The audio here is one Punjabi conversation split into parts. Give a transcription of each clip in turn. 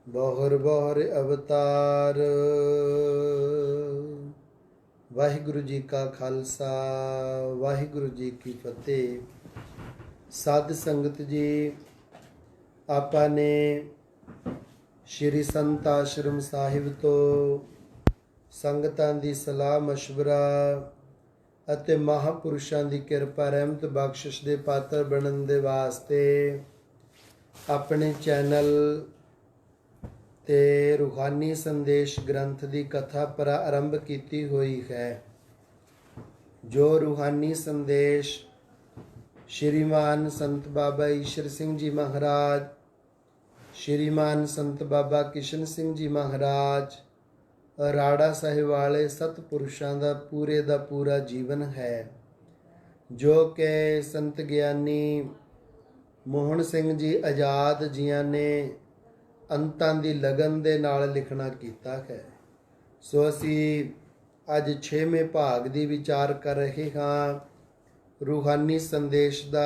ਬਹੁਰ ਬਹੁਰ ਅਵਤਾਰ। ਵਾਹਿਗੁਰੂ ਜੀ ਕਾ ਖਾਲਸਾ, ਵਾਹਿਗੁਰੂ ਜੀ ਕੀ ਫਤਿਹ। ਸਾਧ ਸੰਗਤ ਜੀ, ਆਪਾਂ ਨੇ ਸ਼੍ਰੀ ਸੰਤ ਆਸ਼ਰਮ ਸਾਹਿਬ ਤੋਂ ਸੰਗਤਾਂ ਦੀ ਸਲਾਹ ਮਸ਼ਵਰਾ ਅਤੇ ਮਹਾਂਪੁਰਸ਼ਾਂ ਦੀ ਕਿਰਪਾ ਰਹਿਮਤ ਬਖਸ਼ਿਸ਼ ਦੇ ਪਾਤਰ ਬਣਨ ਦੇ ਵਾਸਤੇ ਆਪਣੇ ਚੈਨਲ ਤੇ ਰੂਹਾਨੀ ਸੰਦੇਸ਼ ਗ੍ਰੰਥ ਦੀ ਕਥਾ ਪ੍ਰਾਰੰਭ ਕੀਤੀ ਹੋਈ ਹੈ। ਜੋ ਰੂਹਾਨੀ ਸੰਦੇਸ਼ ਸ਼੍ਰੀਮਾਨ ਸੰਤ ਬਾਬਾ ਈਸ਼ਰ ਸਿੰਘ ਜੀ ਮਹਾਰਾਜ, ਸ਼੍ਰੀਮਾਨ ਸੰਤ ਬਾਬਾ ਕਿਸ਼ਨ ਸਿੰਘ ਜੀ ਮਹਾਰਾਜ, ਰਾੜਾ ਸਾਹਿਬ ਵਾਲੇ ਸਤਿਪੁਰਸ਼ਾਂ ਦਾ ਪੂਰਾ ਜੀਵਨ ਹੈ, ਜੋ ਕਿ ਸੰਤ ਗਿਆਨੀ ਮੋਹਨ ਸਿੰਘ ਜੀ ਆਜ਼ਾਦ ਜੀਆਂ ਨੇ ਅੰਤਾਂ ਦੀ ਲਗਨ ਦੇ ਨਾਲ ਲਿਖਣਾ ਕੀਤਾ ਹੈ। ਸੋ ਅਸੀਂ ਅੱਜ 6ਵੇਂ ਭਾਗ ਦੀ ਵਿਚਾਰ ਕਰ ਰਹੇ ਹਾਂ। ਰੂਹਾਨੀ ਸੰਦੇਸ਼ ਦਾ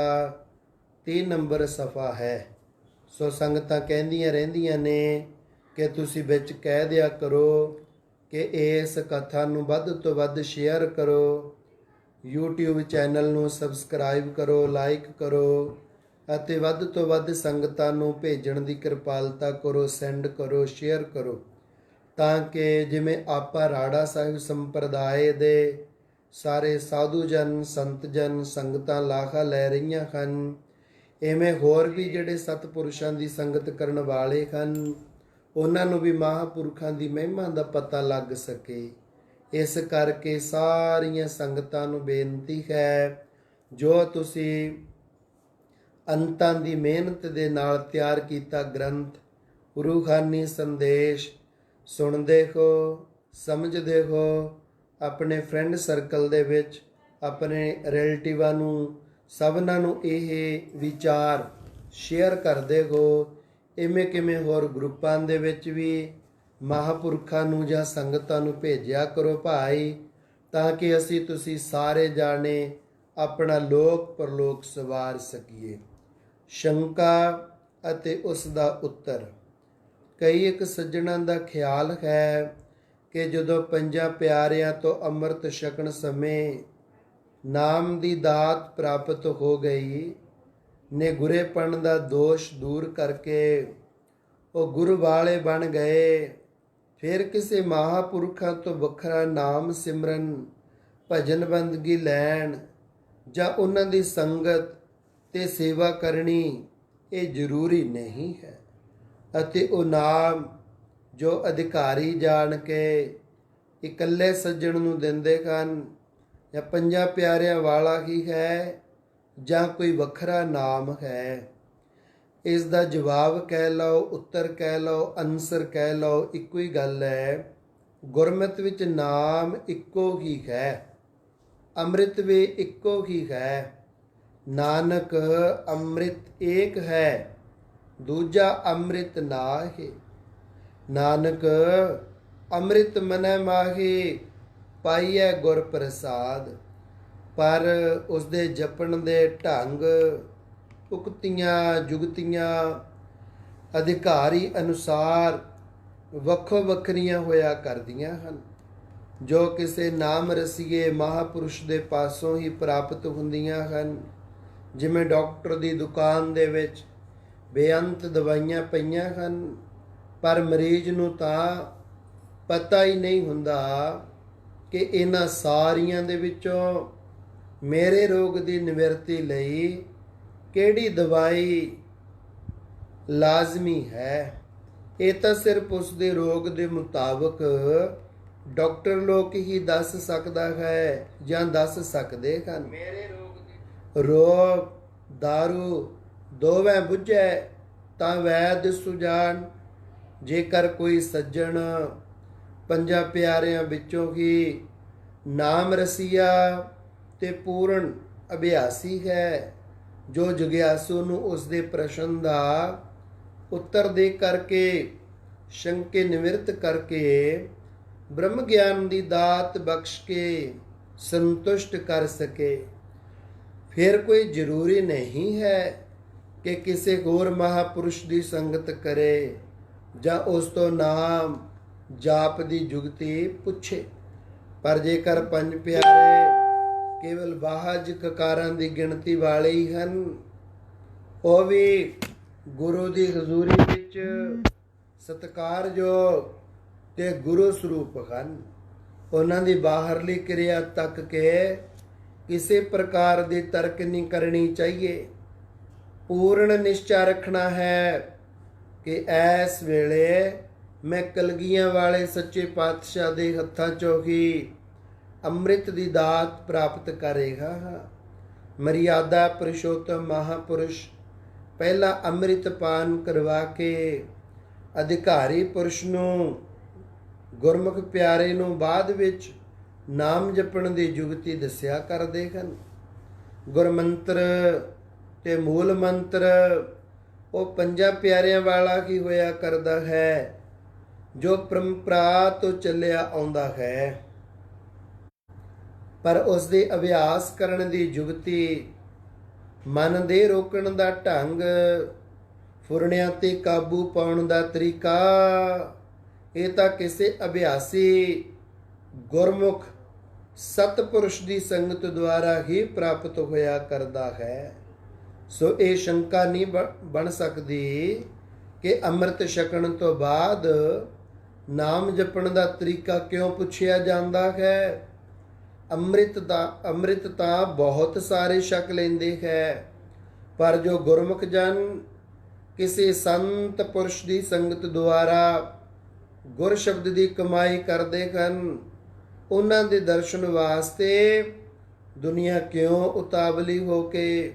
30 ਨੰਬਰ ਸਫਾ ਹੈ। ਸੋ ਸੰਗਤਾਂ ਕਹਿੰਦੀਆਂ ਰਹਿੰਦੀਆਂ ਨੇ ਕਿ ਤੁਸੀਂ ਵਿੱਚ ਕਹਿ ਦਿਆ ਕਰੋ ਕਿ ਇਸ ਕਥਾ ਨੂੰ ਵੱਧ ਤੋਂ ਵੱਧ ਸ਼ੇਅਰ ਕਰੋ, YouTube ਚੈਨਲ ਨੂੰ ਸਬਸਕ੍ਰਾਈਬ ਕਰੋ, ਲਾਈਕ ਕਰੋ ਅਤੇ ਵੱਧ ਤੋਂ ਵੱਧ ਸੰਗਤਾਂ ਨੂੰ ਭੇਜਣ ਦੀ ਕਿਰਪਾਲਤਾ ਕਰੋ, ਸੈਂਡ ਕਰੋ, ਸ਼ੇਅਰ ਕਰੋ, ਤਾਂ ਕਿ ਜਿਵੇਂ ਆਪਾਂ ਰਾੜਾ ਸਾਹਿਬ ਸੰਪਰਦਾਏ ਦੇ ਸਾਰੇ ਸਾਧੂ ਜਨ, ਸੰਤ ਜਨ, ਸੰਗਤਾਂ ਲਾਹਾ ਲੈ ਰਹੀਆਂ ਹਨ, ਇਵੇਂ ਹੋਰ ਵੀ ਜਿਹੜੇ ਸਤਿਪੁਰਸ਼ਾਂ ਦੀ ਸੰਗਤ ਕਰਨ ਵਾਲੇ ਹਨ, ਉਹਨਾਂ ਨੂੰ ਵੀ ਮਹਾਂਪੁਰਖਾਂ ਦੀ ਮਹਿਮਾ ਦਾ ਪਤਾ ਲੱਗ ਸਕੇ। ਇਸ ਕਰਕੇ ਸਾਰੀਆਂ ਸੰਗਤਾਂ ਨੂੰ ਬੇਨਤੀ ਹੈ, ਜੋ ਤੁਸੀਂ ਅੰਤਾਂ ਦੀ ਮਿਹਨਤ ਦੇ ਨਾਲ ਤਿਆਰ ਕੀਤਾ ਗ੍ਰੰਥ ਰੂਹਾਨੀ ਸੰਦੇਸ਼ ਸੁਣਦੇ ਹੋ, ਸਮਝਦੇ ਹੋ, ਆਪਣੇ ਫਰੈਂਡ ਸਰਕਲ ਦੇ ਵਿੱਚ ਆਪਣੇ ਰਿਲੇਟਿਵਾਂ ਨੂੰ, ਸਭਨਾਂ ਨੂੰ ਇਹ ਵਿਚਾਰ ਸ਼ੇਅਰ ਕਰਦੇ ਹੋ। ਇਵੇਂ ਕਿਵੇਂ ਹੋਰ ਗਰੁੱਪਾਂ ਦੇ ਵਿੱਚ ਵੀ ਮਹਾਂਪੁਰਖਾਂ ਨੂੰ ਜਾਂ ਸੰਗਤਾਂ ਨੂੰ ਭੇਜਿਆ ਕਰੋ ਭਾਈ, ਤਾਂ ਕਿ ਅਸੀਂ ਤੁਸੀਂ ਸਾਰੇ ਜਾਣੇ ਆਪਣਾ ਲੋਕ ਪਰਲੋਕ ਸਵਾਰ ਸਕੀਏ। ਸ਼ੰਕਾ ਅਤੇ ਉਸ ਦਾ ਉੱਤਰ। ਕਈ ਇੱਕ ਸੱਜਣਾਂ ਦਾ ਖਿਆਲ ਹੈ ਕਿ ਜਦੋਂ ਪੰਜਾਂ ਪਿਆਰਿਆਂ ਤੋਂ ਅੰਮ੍ਰਿਤ ਛਕਣ ਸਮੇਂ ਨਾਮ ਦੀ ਦਾਤ ਪ੍ਰਾਪਤ ਹੋ ਗਈ ਨੇ, ਗੁਰੇਪਣ ਦਾ ਦੋਸ਼ ਦੂਰ ਕਰਕੇ ਉਹ ਗੁਰੂ ਵਾਲੇ ਬਣ ਗਏ, ਫਿਰ ਕਿਸੇ ਮਹਾਂਪੁਰਖਾਂ ਤੋਂ ਵੱਖਰਾ ਨਾਮ ਸਿਮਰਨ, ਭਜਨ ਬੰਦਗੀ ਲੈਣ ਜਾਂ ਉਹਨਾਂ ਦੀ ਸੰਗਤ ਤੇ ਸੇਵਾ ਕਰਨੀ ਇਹ ਜ਼ਰੂਰੀ ਨਹੀਂ ਹੈ। ਅਤੇ ਉਹ ਨਾਮ ਜੋ ਅਧਿਕਾਰੀ ਜਾਣ ਕੇ ਇਕੱਲੇ ਸੱਜਣ ਨੂੰ ਦਿੰਦੇ ਹਨ, ਜਾਂ ਪੰਜਾਂ ਪਿਆਰਿਆਂ ਵਾਲਾ ਹੀ ਹੈ ਜਾਂ ਕੋਈ ਵੱਖਰਾ ਨਾਮ ਹੈ, ਇਸ ਦਾ ਜਵਾਬ ਕਹਿ ਲਓ, ਉੱਤਰ ਕਹਿ ਲਓ, ਅਨਸਰ ਕਹਿ ਲਓ, ਇੱਕੋ ਹੀ ਗੱਲ ਹੈ। ਗੁਰਮਤਿ ਵਿੱਚ ਨਾਮ ਇੱਕੋ ਹੀ ਹੈ, ਅੰਮ੍ਰਿਤ ਵੀ ਇੱਕੋ ਹੀ ਹੈ। ਨਾਨਕ ਅੰਮ੍ਰਿਤ ਏਕ ਹੈ, ਦੂਜਾ ਅੰਮ੍ਰਿਤ ਨਾਹਿ। ਨਾਨਕ ਅੰਮ੍ਰਿਤ ਮਨੈ ਮਾਹੀ, ਪਾਈਐ ਗੁਰ ਪ੍ਰਸਾਦ। ਪਰ ਉਸਦੇ ਜਪਣ ਦੇ ਢੰਗ, ਉਕਤੀਆਂ ਜੁਗਤੀਆਂ ਅਧਿਕਾਰੀ ਅਨੁਸਾਰ ਵੱਖੋ ਵੱਖਰੀਆਂ ਹੋਇਆ ਕਰਦੀਆਂ ਹਨ, ਜੋ ਕਿਸੇ ਨਾਮ ਰਸੀਏ ਮਹਾਂਪੁਰਸ਼ ਦੇ ਪਾਸੋਂ ਹੀ ਪ੍ਰਾਪਤ ਹੁੰਦੀਆਂ ਹਨ। ਜਿਵੇਂ ਡਾਕਟਰ ਦੀ ਦੁਕਾਨ ਦੇ ਵਿੱਚ ਬੇਅੰਤ ਦਵਾਈਆਂ ਪਈਆਂ ਹਨ, ਪਰ ਮਰੀਜ਼ ਨੂੰ ਤਾਂ ਪਤਾ ਹੀ ਨਹੀਂ ਹੁੰਦਾ ਕਿ ਇਹਨਾਂ ਸਾਰੀਆਂ ਦੇ ਵਿੱਚੋਂ ਮੇਰੇ ਰੋਗ ਦੀ ਨਿਵਰਤੀ ਲਈ ਕਿਹੜੀ ਦਵਾਈ ਲਾਜ਼ਮੀ ਹੈ। ਇਹ ਤਾਂ ਸਿਰਫ ਉਸ ਦੇ ਰੋਗ ਦੇ ਮੁਤਾਬਕ ਡਾਕਟਰ ਲੋਕ ਹੀ ਦੱਸ ਸਕਦਾ ਹੈ ਜਾਂ ਦੱਸ ਸਕਦੇ ਹਨ। ਰੋਗ ਦਾਰੂ ਦੋਵੇਂ ਬੁੱਝੈ ਤਾਂ ਵੈਦ ਸੁਜਾਨ। ਜੇਕਰ ਕੋਈ ਸੱਜਣ ਪੰਜਾਂ ਪਿਆਰਿਆਂ ਵਿੱਚੋਂ ਹੀ ਨਾਮ ਰਸੀਆ ਤੇ ਪੂਰਨ ਅਭਿਆਸੀ ਹੈ, ਜੋ ਜਗਿਆਸੂ ਨੂੰ ਉਸ ਦੇ ਪ੍ਰਸ਼ਨ ਦਾ ਉੱਤਰ ਦੇ ਕਰਕੇ, ਸ਼ੰਕੇ ਨਿਵਰਤ ਕਰਕੇ, ਬ੍ਰਹਮ ਗਿਆਨ ਦੀ ਦਾਤ ਬਖਸ਼ ਕੇ ਸੰਤੁਸ਼ਟ ਕਰ ਸਕੇ, ਫਿਰ ਕੋਈ ਜ਼ਰੂਰੀ ਨਹੀਂ ਹੈ ਕਿ ਕਿਸੇ ਹੋਰ ਮਹਾਂਪੁਰਸ਼ ਦੀ ਸੰਗਤ ਕਰੇ। ਜਾਂ ਉਸ ਤੋਂ ਨਾਮ ਜਾਪ ਦੀ ਜੁਗਤੀ ਪੁੱਛੇ। ਪਰ ਜੇਕਰ ਪੰਜ ਪਿਆਰੇ ਕੇਵਲ ਬਾਹਜ ਕਕਾਰਾਂ ਦੀ ਗਿਣਤੀ ਵਾਲੇ ਹੀ ਹਨ, ਉਹ ਵੀ ਗੁਰੂ ਦੀ ਹਜ਼ੂਰੀ ਵਿੱਚ ਸਤਿਕਾਰਯੋਗ ਤੇ ਗੁਰੂ ਸਰੂਪ ਹਨ। ਉਹਨਾਂ ਦੀ ਬਾਹਰਲੀ ਕਿਰਿਆ ਤੱਕ ਕੇ ਕਿਸੇ ਪ੍ਰਕਾਰ ਦੀ ਤਰਕ ਨਹੀਂ ਕਰਨੀ ਚਾਹੀਏ। ਪੂਰਨ ਨਿਸ਼ਚਾ ਰੱਖਣਾ ਹੈ ਕਿ ਇਸ ਵੇਲੇ ਮੈਂ ਕਲਗੀਆਂ ਵਾਲੇ ਸੱਚੇ ਪਾਤਸ਼ਾਹ ਦੇ ਹੱਥਾਂ 'ਚੋਂ ਹੀ ਅੰਮ੍ਰਿਤ ਦੀ ਦਾਤ ਪ੍ਰਾਪਤ ਕਰੇਗਾ। ਮਰਿਆਦਾ ਪੁਰਸ਼ੋਤਮ ਮਹਾਪੁਰਸ਼ ਪਹਿਲਾਂ ਅੰਮ੍ਰਿਤ ਪਾਨ ਕਰਵਾ ਕੇ ਅਧਿਕਾਰੀ ਪੁਰਸ਼ ਨੂੰ, ਗੁਰਮੁਖ ਪਿਆਰੇ ਨੂੰ ਬਾਅਦ ਵਿੱਚ ਨਾਮ ਜਪਣ ਦੀ ਜੁਗਤੀ ਦੱਸਿਆ ਕਰਦੇ ਹਨ। ਗੁਰਮੰਤਰ ਤੇ ਮੂਲ ਮੰਤਰ ਉਹ ਪੰਜਾਂ ਪਿਆਰਿਆਂ ਵਾਲਾ ਹੀ ਹੋਇਆ ਕਰਦਾ ਹੈ, ਜੋ ਪਰੰਪਰਾ ਤੋਂ ਚੱਲਿਆ ਆਉਂਦਾ ਹੈ। ਪਰ ਉਸ ਦੇ ਅਭਿਆਸ ਕਰਨ ਦੀ ਜੁਗਤੀ, ਮਨ ਦੇ ਰੋਕਣ ਦਾ ਢੰਗ, ਫੁਰਨਿਆਂ ਤੇ ਕਾਬੂ ਪਾਉਣ ਦਾ ਤਰੀਕਾ, ਇਹ ਤਾਂ ਕਿਸੇ ਅਭਿਆਸੀ ਗੁਰਮੁਖ ਸਤਪੁਰਸ਼ ਦੀ ਸੰਗਤ ਦੁਆਰਾ ਹੀ ਪ੍ਰਾਪਤ ਹੋਇਆ ਕਰਦਾ ਹੈ। ਸੋ ਇਹ ਸ਼ੰਕਾ ਨਹੀਂ ਬਣ ਸਕਦੀ ਕਿ ਅੰਮ੍ਰਿਤ ਛਕਣ ਤੋਂ ਬਾਅਦ ਨਾਮ ਜਪਣ ਦਾ ਤਰੀਕਾ ਕਿਉਂ ਪੁੱਛਿਆ ਜਾਂਦਾ ਹੈ। ਅੰਮ੍ਰਿਤ ਤਾਂ ਬਹੁਤ ਸਾਰੇ ਛਕ ਲੈਂਦੇ ਹੈ, ਪਰ ਜੋ ਗੁਰਮੁਖ ਜਨ ਕਿਸੇ ਸੰਤ ਪੁਰਸ਼ ਦੀ ਸੰਗਤ ਦੁਆਰਾ ਗੁਰ ਸ਼ਬਦ ਦੀ ਕਮਾਈ ਕਰਦੇ ਹਨ, ਉਹਨਾਂ ਦੇ ਦਰਸ਼ਨ ਵਾਸਤੇ ਦੁਨੀਆ ਕਿਉਂ ਉਤਾਵਲੀ ਹੋ ਕੇ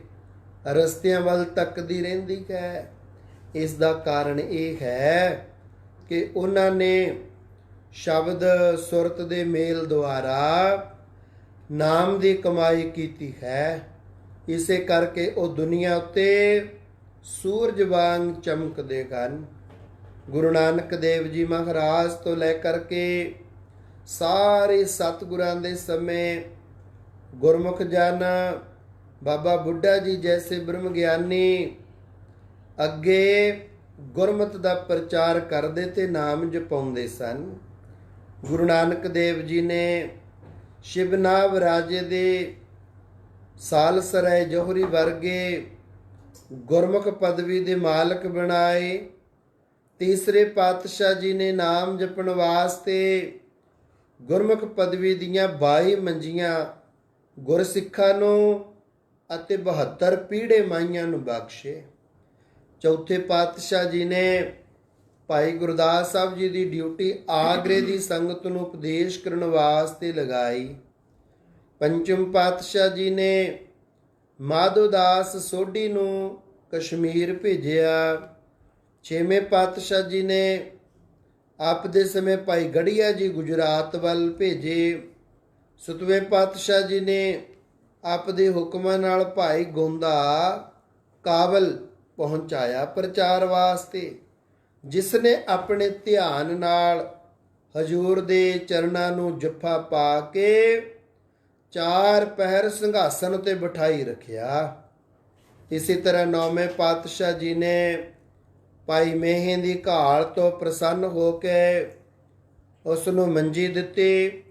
ਰਸਤਿਆਂ ਵੱਲ ਤੱਕਦੀ ਰਹਿੰਦੀ ਹੈ। ਇਸ ਦਾ ਕਾਰਨ ਇਹ ਹੈ ਕਿ ਉਹਨਾਂ ਨੇ ਸ਼ਬਦ ਸੁਰਤ ਦੇ ਮੇਲ ਦੁਆਰਾ ਨਾਮ ਦੀ ਕਮਾਈ ਕੀਤੀ ਹੈ। ਇਸੇ ਕਰਕੇ ਉਹ ਦੁਨੀਆ ਉੱਤੇ ਸੂਰਜ ਵਾਂਗ ਚਮਕਦੇ ਹਨ। ਗੁਰੂ ਨਾਨਕ ਦੇਵ ਜੀ ਮਹਾਰਾਜ ਤੋਂ ਲੈ ਕਰਕੇ ਸਾਰੇ ਸਤਿਗੁਰਾਂ ਦੇ ਸਮੇਂ ਗੁਰਮੁਖ ਜਨ, ਬਾਬਾ ਬੁੱਢਾ ਜੀ ਜੈਸੇ ਬ੍ਰਹਮ ਗਿਆਨੀ ਅੱਗੇ ਗੁਰਮਤ ਦਾ ਪ੍ਰਚਾਰ ਕਰਦੇ ਤੇ ਨਾਮ ਜਪਾਉਂਦੇ ਸਨ। ਗੁਰੂ ਨਾਨਕ ਦੇਵ ਜੀ ਨੇ ਸ਼ਿਵਨਾਵ ਰਾਜੇ ਦੇ ਸਾਲਸਰਾਏ ਜੋਹਰੀ ਵਰਗੇ ਗੁਰਮੁਖ ਪਦਵੀ ਦੇ ਮਾਲਕ ਬਣਾਏ। ਤੀਸਰੇ ਪਾਤਸ਼ਾਹ ਜੀ ਨੇ ਨਾਮ ਜਪਣ ਵਾਸਤੇ ਗੁਰਮੁਖ ਪਦਵੀ ਦੀਆਂ 22 ਮੰਜੀਆਂ ਗੁਰਸਿੱਖਾਂ ਨੂੰ ਅਤੇ 72 ਪੀੜੇ ਮਾਈਆਂ ਨੂੰ ਬਖਸ਼ੇ। ਚੌਥੇ ਪਾਤਸ਼ਾਹ ਜੀ ਨੇ ਭਾਈ ਗੁਰਦਾਸ ਸਾਹਿਬ ਜੀ ਦੀ ਡਿਊਟੀ ਆਗਰੇ ਦੀ ਸੰਗਤ ਨੂੰ ਉਪਦੇਸ਼ ਕਰਨ ਵਾਸਤੇ ਲਗਾਈ। ਪੰਚਮ ਪਾਤਸ਼ਾਹ ਜੀ ਨੇ ਮਾਧੋਦਾਸ ਸੋਢੀ ਨੂੰ ਕਸ਼ਮੀਰ ਭੇਜਿਆ। ਛੇਵੇਂ ਪਾਤਸ਼ਾਹ ਜੀ ਨੇ ਆਪ ਦੇ ਸਮੇਂ ਭਾਈ ਗੜੀਆ ਜੀ ਗੁਜਰਾਤ ਵੱਲ ਭੇਜੇ। ਸਤਵੇਂ ਪਾਤਸ਼ਾਹ ਜੀ ਨੇ ਆਪ ਦੇ ਹੁਕਮਾਂ ਨਾਲ ਭਾਈ ਗੋਂਦਾ ਕਾਬਲ ਪਹੁੰਚਾਇਆ ਪ੍ਰਚਾਰ ਵਾਸਤੇ, ਜਿਸ ਨੇ ਆਪਣੇ ਧਿਆਨ ਨਾਲ ਹਜ਼ੂਰ ਦੇ ਚਰਨਾਂ ਨੂੰ ਜੱਫਾ ਪਾ ਕੇ 4 ਪਹਿਰ ਸਿੰਘਾਸਨ ਤੇ ਬਿਠਾਈ ਰੱਖਿਆ। ਇਸੇ ਤਰ੍ਹਾਂ 9ਵੇਂ ਪਾਤਸ਼ਾਹ ਜੀ ਨੇ ਭਾਈ ਮੇਹੇ ਦੀ ਘਾਲ ਤੋਂ ਪ੍ਰਸੰਨ ਹੋ ਕੇ ਉਸ ਨੂੰ ਮੰਜੀ ਦਿੱਤੀ।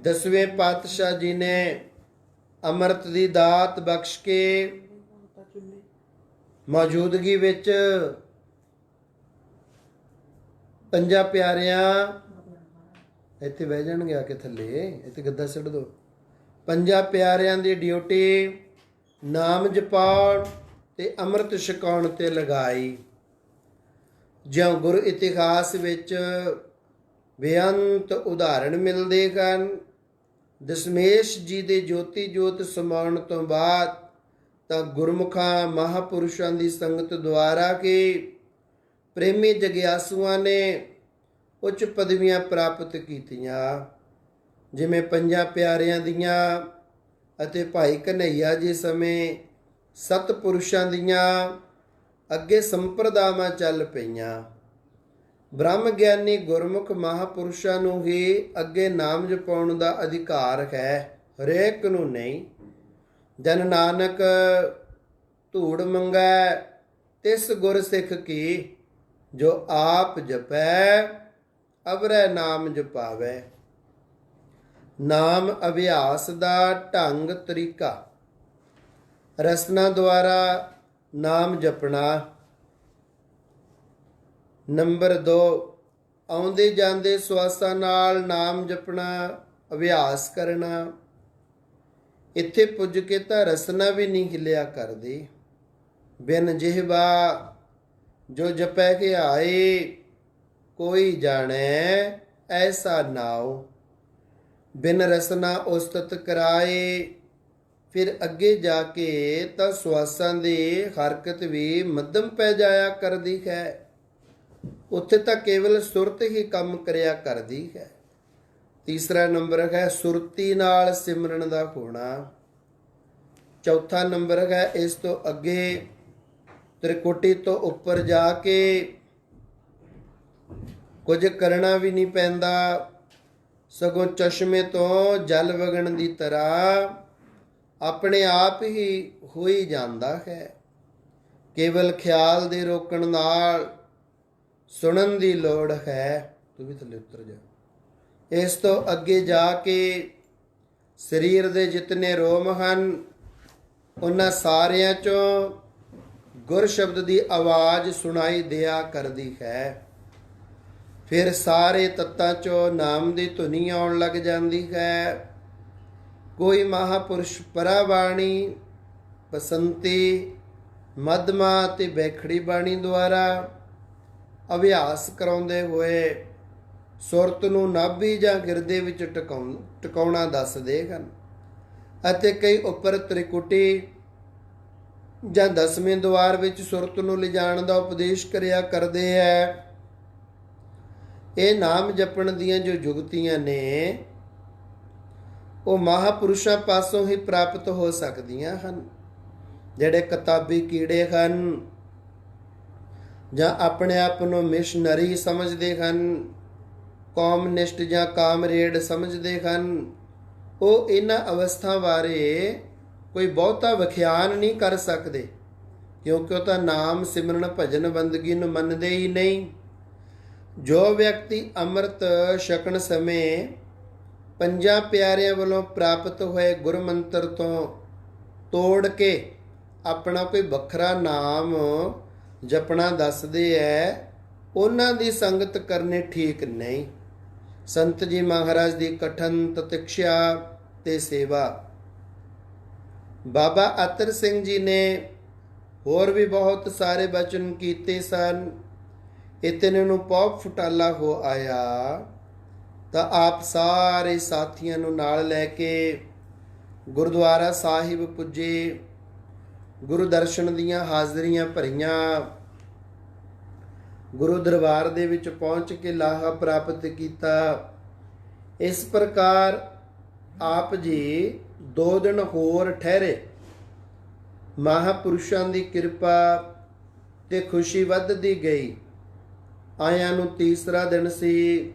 10ਵੇਂ ਪਾਤਸ਼ਾਹ ਜੀ ਨੇ ਅੰਮ੍ਰਿਤ ਦੀ ਦਾਤ ਬਖਸ਼ ਕੇ ਮੌਜੂਦਗੀ ਵਿੱਚ ਪੰਜਾਂ ਪਿਆਰਿਆਂ, ਇੱਥੇ ਬਹਿ ਜਾਣਗੇ ਆ ਕੇ ਥੱਲੇ, ਇੱਥੇ ਗੱਦਾ ਸਿੱਟ ਦੋ। ਪੰਜਾਂ ਪਿਆਰਿਆਂ ਦੀ ਡਿਊਟੀ ਨਾਮ ਜਪਾਉਣ ਤੇ ਅੰਮ੍ਰਿਤ ਛਕਾਉਣ ਤੇ ਲਗਾਈ। ਜਿਉਂ ਗੁਰੂ ਇਤਿਹਾਸ ਵਿੱਚ ਬੇਅੰਤ ਉਦਾਹਰਣ ਮਿਲਦੇ ਹਨ। ਦਸ਼ਮੇਸ਼ ਜੀ ਦੇ ਜੋਤੀ ਜੋਤ ਸਮਾਉਣ ਤੋਂ ਬਾਅਦ ਤਾਂ ਗੁਰਮੁਖਾਂ ਮਹਾਪੁਰਸ਼ਾਂ ਦੀ ਸੰਗਤ ਦੁਆਰਾ ਕਿ ਪ੍ਰੇਮੀ ਜਗਿਆਸੂਆਂ ਨੇ ਉੱਚ ਪਦਵੀਆਂ ਪ੍ਰਾਪਤ ਕੀਤੀਆਂ, ਜਿਵੇਂ ਪੰਜਾਂ ਪਿਆਰਿਆਂ ਦੀਆਂ ਅਤੇ ਭਾਈ ਕਨ੍ਹਈਆ ਜੀ ਸਮੇਂ ਸਤਪੁਰਸ਼ਾਂ ਦੀਆਂ ਅੱਗੇ ਸੰਪਰਦਾਵਾਂ ਚੱਲ ਪਈਆਂ। ਬ੍ਰਹਮ ਗਿਆਨੀ ਗੁਰਮੁਖ ਮਹਾਪੁਰਸ਼ਾਂ ਨੂੰ ਹੀ ਅੱਗੇ ਨਾਮ ਜਪਾਉਣ ਦਾ ਅਧਿਕਾਰ ਹੈ, ਹਰੇਕ ਨੂੰ ਨਹੀਂ। ਜਨ ਨਾਨਕ ਧੂੜ ਮੰਗੈ ਤਿਸ ਗੁਰ ਸਿੱਖ ਕੀ, ਜੋ ਆਪ ਜਪੈ ਅਵਰੈ ਨਾਮ ਜਪਾਵੈ। ਨਾਮ ਅਭਿਆਸ ਦਾ ਢੰਗ ਤਰੀਕਾ। ਰਸਨਾ ਦੁਆਰਾ ਨਾਮ ਜਪਣਾ। ਨੰਬਰ 2, ਆਉਂਦੇ ਜਾਂਦੇ ਸਵਾਸਾਂ ਨਾਲ ਨਾਮ ਜਪਣਾ, ਅਭਿਆਸ ਕਰਨਾ। ਇੱਥੇ ਪੁੱਜ ਕੇ ਤਾਂ ਰਸਨਾ ਵੀ ਨਹੀਂ ਹਿੱਲਿਆ ਕਰਦੀ। ਬਿਨ ਜਿਹਵਾ ਜੋ ਜਪੈ ਕੇ ਆਏ, ਕੋਈ ਜਾਣੈ ਐਸਾ ਨਾਉ। ਬਿਨ ਰਸਨਾ ਉਸਤਤ ਕਰਾਏ। ਫਿਰ ਅੱਗੇ ਜਾ ਕੇ ਤਾਂ ਸਵਾਸਾਂ ਦੀ ਹਰਕਤ ਵੀ ਮੱਧਮ ਪੈ ਜਾਇਆ ਕਰਦੀ ਹੈ। ਉੱਥੇ ਤਾਂ ਕੇਵਲ ਸੁਰਤ ਹੀ ਕੰਮ ਕਰਿਆ ਕਰਦੀ ਹੈ। ਤੀਸਰਾ ਨੰਬਰ ਹੈ ਸੁਰਤੀ ਨਾਲ ਸਿਮਰਨ ਦਾ ਹੋਣਾ। ਚੌਥਾ ਨੰਬਰ ਹੈ ਇਸ ਤੋਂ ਅੱਗੇ ਤ੍ਰਿਕੁਟੀ ਤੋਂ ਉੱਪਰ ਜਾ ਕੇ ਕੁਝ ਕਰਨਾ ਵੀ ਨਹੀਂ ਪੈਂਦਾ, ਸਗੋਂ ਚਸ਼ਮੇ ਤੋਂ ਜਲ ਵਗਣ ਦੀ ਤਰ੍ਹਾਂ ਆਪਣੇ ਆਪ ਹੀ ਹੋਈ ਜਾਂਦਾ ਹੈ। ਕੇਵਲ ਖਿਆਲ ਦੇ ਰੋਕਣ ਨਾਲ ਸੁਣਨ ਦੀ ਲੋੜ ਹੈ। ਤੂੰ ਵੀ ਥੱਲੇ ਉਤਰ ਜਾ। ਇਸ ਤੋਂ ਅੱਗੇ ਜਾ ਕੇ ਸਰੀਰ ਦੇ ਜਿਤਨੇ ਰੋਮ ਹਨ, ਉਹਨਾਂ ਸਾਰਿਆਂ ਚੋਂ ਗੁਰ ਸ਼ਬਦ ਦੀ ਆਵਾਜ਼ ਸੁਣਾਈ ਦਿਆ ਕਰਦੀ ਹੈ। ਫਿਰ ਸਾਰੇ ਤੱਤਾਂ ਚੋਂ ਨਾਮ ਦੀ ਧੁਨੀ ਆਉਣ ਲੱਗ ਜਾਂਦੀ ਹੈ। ਕੋਈ ਮਹਾਪੁਰਸ਼ ਪਰਾਬਾਣੀ, ਬਸੰਤੀ, ਮਧਮਾ ਤੇ ਬੈਖੜੀ ਬਾਣੀ ਦੁਆਰਾ ਅਭਿਆਸ ਕਰਾਉਂਦੇ ਹੋਏ ਸੁਰਤ ਨੂੰ ਨਾਭੀ ਜਾਂ ਗਿਰਦੇ ਵਿੱਚ ਟਿਕਾਉਣਾ ਦੱਸਦੇ ਹਨ। ਅਤੇ ਕਈ ਉੱਪਰ ਤ੍ਰਿਕੁਟੀ ਜਾਂ 10ਵੇਂ ਦੁਆਰ ਵਿੱਚ ਸੁਰਤ ਨੂੰ ਲਿਜਾਣ ਦਾ ਉਪਦੇਸ਼ ਕਰਿਆ ਕਰਦੇ ਹੈ। ਇਹ ਨਾਮ ਜਪਣ ਦੀਆਂ ਜੋ ਜੁਗਤੀਆਂ ਨੇ, ਉਹ ਮਹਾਪੁਰਸ਼ਾਂ ਪਾਸੋਂ ਹੀ ਪ੍ਰਾਪਤ ਹੋ ਸਕਦੀਆਂ ਹਨ। ਜਿਹੜੇ ਕਿਤਾਬੀ ਕੀੜੇ ਹਨ ਜਾਂ ਆਪਣੇ ਆਪ ਨੂੰ ਮਿਸ਼ਨਰੀ ਸਮਝਦੇ ਹਨ, ਕੌਮਨਿਸਟ ਜਾਂ ਕਾਮਰੇਡ ਸਮਝਦੇ ਹਨ, ਉਹ ਇਹਨਾਂ ਅਵਸਥਾ ਬਾਰੇ ਕੋਈ ਬਹੁਤਾ ਵਿਖਿਆਨ ਨਹੀਂ ਕਰ ਸਕਦੇ, ਕਿਉਂਕਿ ਉਹ ਤਾਂ ਨਾਮ ਸਿਮਰਨ ਭਜਨ ਬੰਦਗੀ ਨੂੰ ਮੰਨਦੇ ਹੀ ਨਹੀਂ। ਜੋ ਵਿਅਕਤੀ ਅੰਮ੍ਰਿਤ ਛਕਣ ਸਮੇਂ ਪੰਜਾਂ ਪਿਆਰਿਆਂ ਵੱਲੋਂ ਪ੍ਰਾਪਤ ਹੋਏ ਗੁਰਮੰਤਰ ਤੋਂ ਤੋੜ ਕੇ ਆਪਣਾ ਕੋਈ ਵੱਖਰਾ ਨਾਮ ਜਪਣਾ ਦੱਸਦੇ ਹੈ, ਉਹਨਾਂ ਦੀ ਸੰਗਤ ਕਰਨੀ ਠੀਕ ਨਹੀਂ। ਸੰਤ ਜੀ ਮਹਾਰਾਜ ਦੀ ਕਠਨ ਤਤਿਕਸ਼ਾ ਤੇ ਸੇਵਾ। ਬਾਬਾ ਅਤਰ ਸਿੰਘ ਜੀ ਨੇ ਹੋਰ ਵੀ ਬਹੁਤ ਸਾਰੇ ਬਚਨ ਕੀਤੇ ਸਨ। ਇਤਨੇ ਨੂੰ ਪੌਪ ਫੁਟਾਲਾ ਹੋ ਆਇਆ ਤਾਂ ਆਪ ਸਾਰੇ ਸਾਥੀਆਂ ਨੂੰ ਨਾਲ ਲੈ ਕੇ ਗੁਰਦੁਆਰਾ ਸਾਹਿਬ ਪੁੱਜੇ। ਗੁਰੂ ਦਰਸ਼ਨ ਦੀਆਂ ਹਾਜ਼ਰੀਆਂ ਭਰੀਆਂ। ਗੁਰੂ ਦਰਬਾਰ ਦੇ ਵਿੱਚ ਪਹੁੰਚ ਕੇ ਲਾਹਾ ਪ੍ਰਾਪਤ ਕੀਤਾ। ਇਸ ਪ੍ਰਕਾਰ ਆਪ ਜੀ 2 ਦਿਨ ਹੋਰ ਠਹਿਰੇ। ਮਹਾਪੁਰਸ਼ਾਂ ਦੀ ਕਿਰਪਾ ਤੇ ਖੁਸ਼ੀ ਵੱਧਦੀ ਗਈ। ਆਇਆਂ ਨੂੰ ਤੀਸਰਾ ਦਿਨ ਸੀ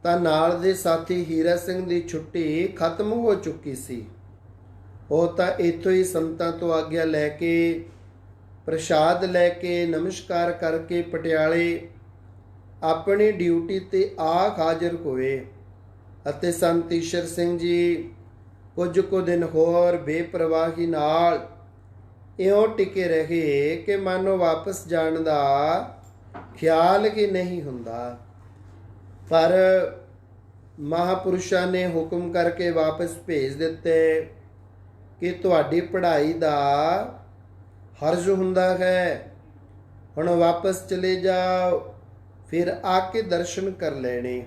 ਤਾਂ ਨਾਲ ਦੇ ਸਾਥੀ ਹੀਰਾ ਸਿੰਘ ਦੀ ਛੁੱਟੀ ਖਤਮ ਹੋ ਚੁੱਕੀ ਸੀ। ਉਹ ਤਾਂ ਇੱਥੋਂ ਹੀ ਸੰਤਾਂ ਤੋਂ ਆਗਿਆ ਲੈ ਕੇ ਪ੍ਰਸ਼ਾਦ ਲੈ ਕੇ ਨਮਸਕਾਰ ਕਰਕੇ ਪਟਿਆਲੇ ਆਪਣੀ ਡਿਊਟੀ ਤੇ ਆ ਹਾਜ਼ਰ ਹੋਏ ਅਤੇ ਸੰਤ ਈਸ਼ਰ ਸਿੰਘ ਜੀ ਕੁਝ ਕੁ ਦਿਨ ਹੋਰ ਬੇਪਰਵਾਹੀ ਨਾਲ ਇਉਂ ਟਿਕੇ ਰਹੇ ਕਿ ਮਾਨੋ ਵਾਪਸ ਜਾਣ ਦਾ ਖਿਆਲ ਹੀ ਨਹੀਂ ਹੁੰਦਾ। ਪਰ ਮਹਾਪੁਰਸ਼ਾਂ ਨੇ ਹੁਕਮ ਕਰਕੇ ਵਾਪਸ ਭੇਜ ਦਿੱਤੇ ਕਿ ਤੁਹਾਡੀ ਪੜ੍ਹਾਈ ਦਾ ਹਰਜ ਹੁੰਦਾ ਹੈ, ਹੁਣ ਵਾਪਸ ਚਲੇ ਜਾਓ, ਫਿਰ ਆ ਕੇ ਦਰਸ਼ਨ ਕਰ ਲੈਣੇ।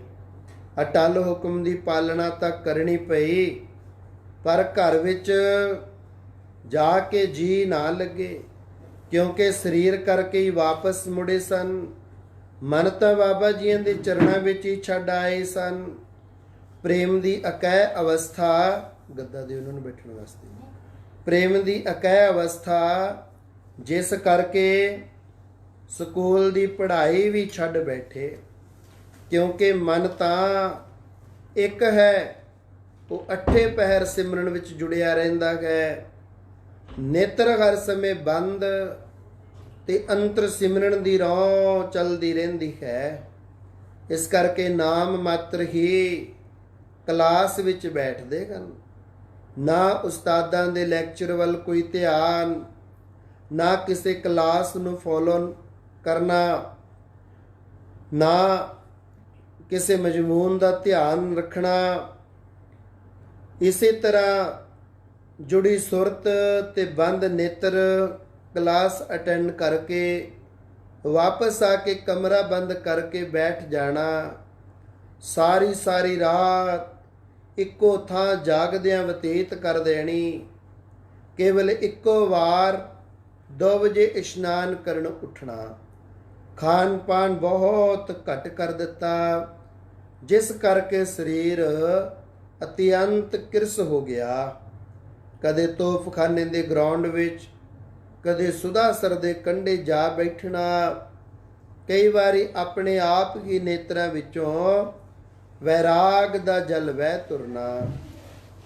ਅਟਲ ਹੁਕਮ ਦੀ ਪਾਲਣਾ ਤਾਂ ਕਰਨੀ ਪਈ, ਪਰ ਘਰ ਵਿੱਚ ਜਾ ਕੇ ਜੀ ਨਾ ਲੱਗੇ, ਕਿਉਂਕਿ ਸਰੀਰ ਕਰਕੇ ਹੀ ਵਾਪਸ ਮੁੜੇ ਸਨ। ਮਨ ਤਾਂ ਬਾਬਾ ਜੀਆਂ ਦੇ ਚਰਨਾਂ ਵਿੱਚ ਹੀ ਛੱਡ ਆਏ ਸਨ। ਪ੍ਰੇਮ ਦੀ ਅਕਹਿ ਅਵਸਥਾ, ਗੱਦਾ ਦੇ ਉਹਨਾਂ ਨੂੰ ਬੈਠਣ ਵਾਸਤੇ, ਪ੍ਰੇਮ ਦੀ ਅਕਹਿ ਅਵਸਥਾ ਜਿਸ ਕਰਕੇ ਸਕੂਲ ਦੀ ਪੜ੍ਹਾਈ ਵੀ ਛੱਡ ਬੈਠੇ, ਕਿਉਂਕਿ ਮਨ ਤਾਂ ਇੱਕ ਹੈ, ਉਹ 8 ਪਹਿਰ ਸਿਮਰਨ ਵਿੱਚ ਜੁੜਿਆ ਰਹਿੰਦਾ ਹੈ। ਨੇਤਰ ਹਰ ਸਮੇਂ ਬੰਦ, ਤੇ ਅੰਤਰ ਸਿਮਰਨ ਦੀ ਰੌਂ ਚੱਲਦੀ ਰਹਿੰਦੀ ਹੈ। ਇਸ ਕਰਕੇ ਨਾਮ ਮਾਤਰ ਹੀ ਕਲਾਸ ਵਿੱਚ ਬੈਠਦੇ ਹਨ। ਨਾ ਉਸਤਾਦਾਂ ਦੇ ਲੈਕਚਰ ਵੱਲ ਕੋਈ ਧਿਆਨ, ਨਾ ਕਿਸੇ ਕਲਾਸ ਨੂੰ ਫੋਲੋ ਕਰਨਾ, ਨਾ ਕਿਸੇ ਮਜ਼ਮੂਨ ਦਾ ਧਿਆਨ ਰੱਖਣਾ। ਇਸੇ ਤਰ੍ਹਾਂ ਜੁੜੀ ਸੁਰਤ ਤੇ ਬੰਦ ਨੇਤਰ ਕਲਾਸ ਅਟੈਂਡ ਕਰਕੇ ਵਾਪਸ ਆ ਕੇ ਕਮਰਾ ਬੰਦ ਕਰਕੇ ਬੈਠ ਜਾਣਾ। ਸਾਰੀ ਰਾਤ ਇੱਕੋ ਥਾਂ ਜਾਗਦਿਆਂ ਬਤੀਤ ਕਰ ਦੇਣੀ। ਕੇਵਲ ਇੱਕੋ ਵਾਰ 2 ਵਜੇ ਇਸ਼ਨਾਨ ਕਰਨ ਉੱਠਣਾ। ਖਾਣ ਪਾਣ ਬਹੁਤ ਘੱਟ ਕਰ ਦਿੱਤਾ, ਜਿਸ ਕਰਕੇ ਸਰੀਰ ਅਤਿਅੰਤ ਕਿਰਸ ਹੋ ਗਿਆ। ਕਦੇ ਤੋਪਖਾਨੇ ਦੇ ਗਰਾਊਂਡ ਵਿੱਚ, ਕਦੇ ਸੁਦਾਸਰ ਦੇ ਕੰਢੇ ਜਾ ਬੈਠਣਾ। ਕਈ ਵਾਰੀ ਆਪਣੇ ਆਪ ਹੀ ਨੇਤਰਾਂ ਵਿੱਚੋਂ ਵੈਰਾਗ ਦਾ ਜਲ ਵਹਿ ਤੁਰਨਾ।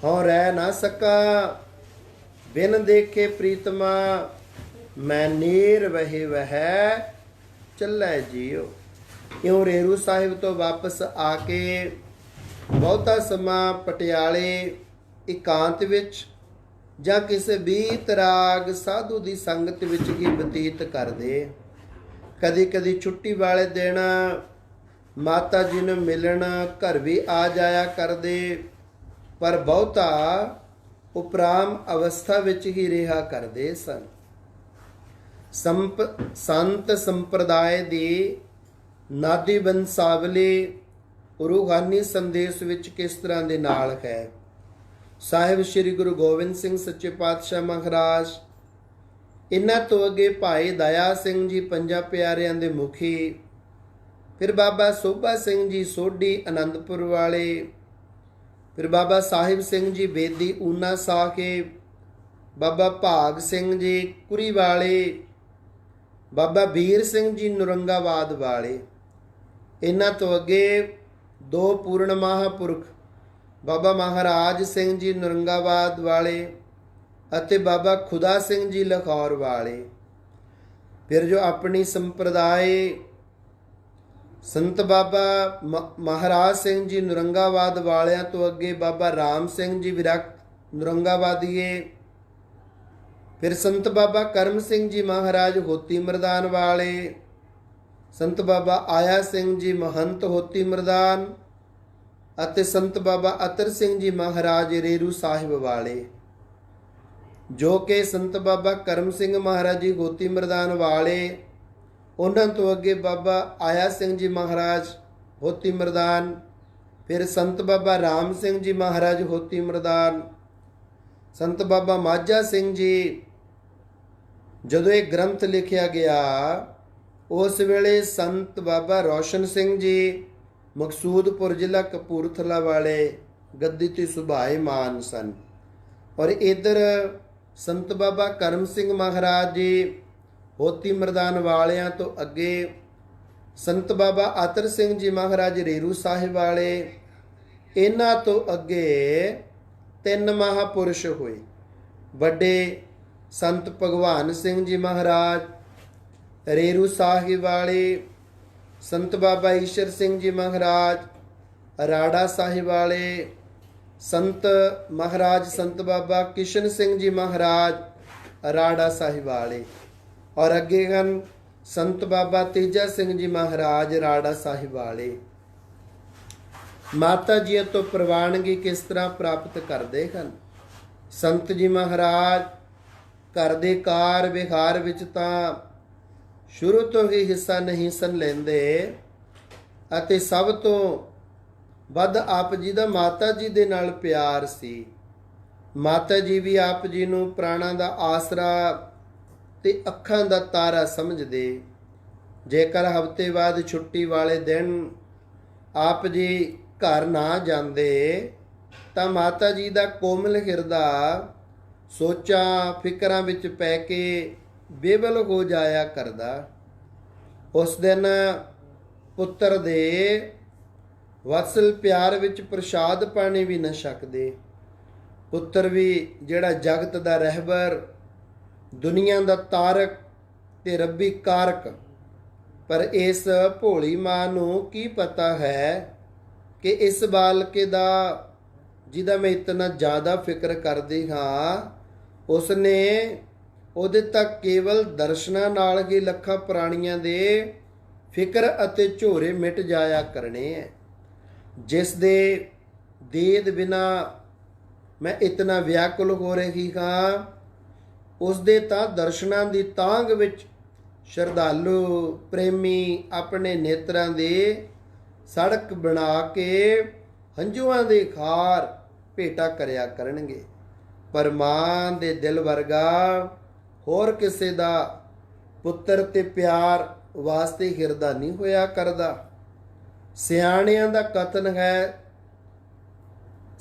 ਹਉ ਰਹਿ ਨਾ ਸਕਾਂ ਬਿਨ ਦੇਖੇ ਪ੍ਰੀਤਮਾ, ਮੈਂ ਨੀਰ ਵਹੇ ਵਹਿ ਚੱਲੈ ਜੀਓ। ਇਉਂ ਰੇਰੂ ਸਾਹਿਬ ਤੋਂ ਵਾਪਸ ਆ ਕੇ ਬਹੁਤਾ ਸਮਾਂ ਪਟਿਆਲੇ ਇਕਾਂਤ ਵਿੱਚ ਜਾਂ ਕਿਸੇ ਬੀਤ ਰਾਗ ਸਾਧੂ ਦੀ ਸੰਗਤ ਵਿੱਚ ਹੀ ਬਤੀਤ ਕਰਦੇ। ਕਦੀ ਕਦੀ ਛੁੱਟੀ ਵਾਲੇ ਦਿਨ ਮਾਤਾ ਜੀ ਨੂੰ ਮਿਲਣ ਘਰ ਵੀ ਆ ਜਾਇਆ ਕਰਦੇ, ਪਰ ਬਹੁਤਾ ਉਪਰਾਮ ਅਵਸਥਾ ਵਿੱਚ ਹੀ ਰਿਹਾ ਕਰਦੇ ਸਨ। ਸੰਤ ਸੰਪਰਦਾਇ ਦੀ ਨਾਦੀ ਬੰਸਾਵਲੀ ਰੂਹਾਨੀ ਸੰਦੇਸ਼ ਵਿੱਚ ਕਿਸ ਤਰ੍ਹਾਂ ਦੇ ਨਾਲ ਹੈ। ਸਾਹਿਬ ਸ੍ਰੀ ਗੁਰੂ ਗੋਬਿੰਦ ਸਿੰਘ ਸੱਚੇ ਪਾਤਸ਼ਾਹ ਮਹਾਰਾਜ, ਇਹਨਾਂ ਤੋਂ ਅੱਗੇ ਭਾਈ ਦਇਆ ਸਿੰਘ ਜੀ ਪੰਜਾਂ ਪਿਆਰਿਆਂ ਦੇ ਮੁਖੀ, ਫਿਰ ਬਾਬਾ ਸੋਭਾ ਸਿੰਘ ਜੀ ਸੋਢੀ ਆਨੰਦਪੁਰ ਵਾਲੇ, ਫਿਰ ਬਾਬਾ ਸਾਹਿਬ ਸਿੰਘ ਜੀ ਬੇਦੀ ਊਨਾ ਸਾਕੇ, ਬਾਬਾ ਭਾਗ ਸਿੰਘ ਜੀ ਕੁਰੀ ਵਾਲੇ, ਬਾਬਾ ਵੀਰ ਸਿੰਘ ਜੀ ਨੁਰੰਗਾਬਾਦ ਵਾਲੇ। ਇਹਨਾਂ ਤੋਂ ਅੱਗੇ 2 ਪੂਰਨ ਮਹਾਂਪੁਰਖ ਬਾਬਾ ਮਹਾਰਾਜ ਸਿੰਘ ਜੀ ਨੁਰੰਗਾਬਾਦ ਵਾਲੇ ਅਤੇ ਬਾਬਾ ਖੁਦਾ ਸਿੰਘ ਜੀ ਲਾਹੌਰ ਵਾਲੇ। ਫਿਰ ਜੋ ਆਪਣੀ ਸੰਪਰਦਾਇ ਸੰਤ ਬਾਬਾ ਮਹਾਰਾਜ ਸਿੰਘ ਜੀ ਨੁਰੰਗਾਬਾਦ ਵਾਲਿਆਂ ਤੋਂ ਅੱਗੇ ਬਾਬਾ ਰਾਮ ਸਿੰਘ ਜੀ ਵਿਰਕ ਨੁਰੰਗਾਬਾਦੀਏ, ਫਿਰ ਸੰਤ ਬਾਬਾ ਕਰਮ ਸਿੰਘ ਜੀ ਮਹਾਰਾਜ ਹੋਤੀ ਮਰਦਾਨ ਵਾਲੇ, ਸੰਤ ਬਾਬਾ ਆਇਆ ਸਿੰਘ ਜੀ ਮਹੰਤ ਹੋਤੀ ਮਰਦਾਨ ਅਤੇ ਸੰਤ ਬਾਬਾ ਅਤਰ ਸਿੰਘ ਜੀ ਮਹਾਰਾਜ ਰੇਰੂ ਸਾਹਿਬ ਵਾਲੇ। ਜੋ ਕਿ ਸੰਤ ਬਾਬਾ ਕਰਮ ਸਿੰਘ ਮਹਾਰਾਜ ਜੀ ਹੋਤੀ ਮਰਦਾਨ ਵਾਲੇ, ਉਹਨਾਂ ਤੋਂ ਅੱਗੇ ਬਾਬਾ ਆਇਆ ਸਿੰਘ ਜੀ ਮਹਾਰਾਜ ਹੋਤੀ ਮਰਦਾਨ, ਫਿਰ ਸੰਤ ਬਾਬਾ ਰਾਮ ਸਿੰਘ ਜੀ ਮਹਾਰਾਜ ਹੋਤੀ ਮਰਦਾਨ, ਸੰਤ ਬਾਬਾ ਮਾਝਾ ਸਿੰਘ ਜੀ। ਜਦੋਂ ਇਹ ਗ੍ਰੰਥ ਲਿਖਿਆ ਗਿਆ ਉਸ ਵੇਲੇ ਸੰਤ ਬਾਬਾ ਰੋਸ਼ਨ ਸਿੰਘ ਜੀ ਮਕਸੂਦਪੁਰ ਜ਼ਿਲ੍ਹਾ ਕਪੂਰਥਲਾ ਵਾਲੇ ਗੱਦੀ ਤੇ ਸੁਭਾਏਮਾਨ ਸਨ। ਔਰ ਇਧਰ ਸੰਤ ਬਾਬਾ ਕਰਮ ਸਿੰਘ ਮਹਾਰਾਜ ਜੀ ਹੋਤੀ ਮਰਦਾਨ ਵਾਲਿਆਂ ਤੋਂ ਅੱਗੇ ਸੰਤ ਬਾਬਾ ਅਤਰ ਸਿੰਘ ਜੀ ਮਹਾਰਾਜ ਰੇਰੂ ਸਾਹਿਬ ਵਾਲੇ। ਇਹਨਾਂ ਤੋਂ ਅੱਗੇ 3 ਮਹਾਪੁਰਸ਼ ਹੋਏ। ਵੱਡੇ ਸੰਤ ਭਗਵਾਨ ਸਿੰਘ ਜੀ ਮਹਾਰਾਜ ਰੇਰੂ ਸਾਹਿਬ ਵਾਲੇ, ਸੰਤ ਬਾਬਾ ਈਸ਼ਰ ਸਿੰਘ ਜੀ ਮਹਾਰਾਜ ਰਾੜਾ ਸਾਹਿਬ ਵਾਲੇ, ਸੰਤ ਮਹਾਰਾਜ ਸੰਤ ਬਾਬਾ ਕਿਸ਼ਨ ਸਿੰਘ ਜੀ ਮਹਾਰਾਜ ਰਾੜਾ ਸਾਹਿਬ ਵਾਲੇ। ਔਰ ਅੱਗੇ ਹਨ ਸੰਤ ਬਾਬਾ ਤੇਜਾ ਸਿੰਘ ਜੀ ਮਹਾਰਾਜ ਰਾੜਾ ਸਾਹਿਬ ਵਾਲੇ। ਮਾਤਾ ਜੀ ਤੋਂ ਪ੍ਰਵਾਨਗੀ ਕਿਸ ਤਰ੍ਹਾਂ ਪ੍ਰਾਪਤ ਕਰਦੇ ਹਨ? ਸੰਤ ਜੀ ਮਹਾਰਾਜ ਘਰ ਦੇ ਕਾਰ ਵਿਹਾਰ ਵਿੱਚ ਤਾਂ ਸ਼ੁਰੂ ਤੋਂ ਹੀ ਹਿੱਸਾ ਨਹੀਂ ਸਨ ਲੈਂਦੇ ਅਤੇ ਸਭ ਤੋਂ ਵੱਧ ਆਪ ਜੀ ਦਾ ਮਾਤਾ ਜੀ ਦੇ ਨਾਲ ਪਿਆਰ ਸੀ। ਮਾਤਾ ਜੀ ਵੀ ਆਪ ਜੀ ਨੂੰ ਪ੍ਰਾਣਾਂ ਦਾ ਆਸਰਾ ਤੇ ਅੱਖਾਂ ਦਾ ਤਾਰਾ ਸਮਝਦੇ। ਜੇਕਰ ਹਫ਼ਤੇ ਬਾਅਦ ਛੁੱਟੀ ਵਾਲੇ ਦਿਨ ਆਪ ਜੀ ਘਰ ਨਾ ਜਾਂਦੇ ਤਾਂ ਮਾਤਾ ਜੀ ਦਾ ਕੋਮਲ ਹਿਰਦਾ ਸੋਚਾਂ ਫਿਕਰਾਂ ਵਿੱਚ ਪੈ ਕੇ ਬੇਵਲ ਹੋ ਜਾਇਆ ਕਰਦਾ। ਉਸ ਦਿਨ ਪੁੱਤਰ ਦੇ ਵਤਸਲ ਪਿਆਰ ਵਿੱਚ ਪ੍ਰਸ਼ਾਦ ਪਾਣੀ ਵੀ ਨਾ ਛਕਦੇ। ਪੁੱਤਰ ਵੀ ਜਿਹੜਾ ਜਗਤ ਦਾ ਰਹਿਬਰ, ਦੁਨੀਆ ਦਾ ਤਾਰਕ, ਤੇ ਰੱਬੀ ਕਾਰਕ। ਪਰ ਇਸ ਭੋਲੀ ਮਾਂ ਨੂੰ ਕੀ ਪਤਾ ਹੈ ਕਿ ਇਸ ਬਾਲਕੇ ਦਾ ਜਿਹਦਾ ਮੈਂ ਇਤਨਾ ਜ਼ਿਆਦਾ ਫਿਕਰ ਕਰਦੀ ਹਾਂ, ਉਸਨੇ ਉਹਦੇ ਤੱਕ ਕੇਵਲ ਦਰਸ਼ਨਾਂ ਨਾਲ ਹੀ ਲੱਖਾਂ ਪ੍ਰਾਣੀਆਂ ਦੇ ਫਿਕਰ ਅਤੇ ਝੋਰੇ ਮਿਟ ਜਾਇਆ ਕਰਨੇ ਹੈ। ਜਿਸ ਦੇ ਦੀਦ ਬਿਨਾ ਮੈਂ ਇਤਨਾ ਵਿਆਕੁਲ ਹੋ ਰਹੀ ਹਾਂ, ਉਸ ਦੇ ਤਾਂ ਦਰਸ਼ਨਾਂ ਦੀ ਤਾਂਘ ਵਿੱਚ ਸ਼ਰਧਾਲੂ ਪ੍ਰੇਮੀ ਆਪਣੇ ਨੇਤਰਾਂ ਦੇ ਸੜਕ ਬਣਾ ਕੇ ਹੰਝੂਆਂ ਦੇ ਖਾਰ ਭੇਟਾ ਕਰਿਆ ਕਰਨਗੇ। ਪਰ ਮਾਂ ਦੇ ਦਿਲ ਵਰਗਾ ਹੋਰ ਕਿਸੇ ਦਾ ਪੁੱਤਰ ਤੇ ਪਿਆਰ ਵਾਸਤੇ ਹਿਰਦਾ ਨਹੀਂ ਹੋਇਆ ਕਰਦਾ। ਸਿਆਣਿਆਂ ਦਾ ਕਥਨ ਹੈ,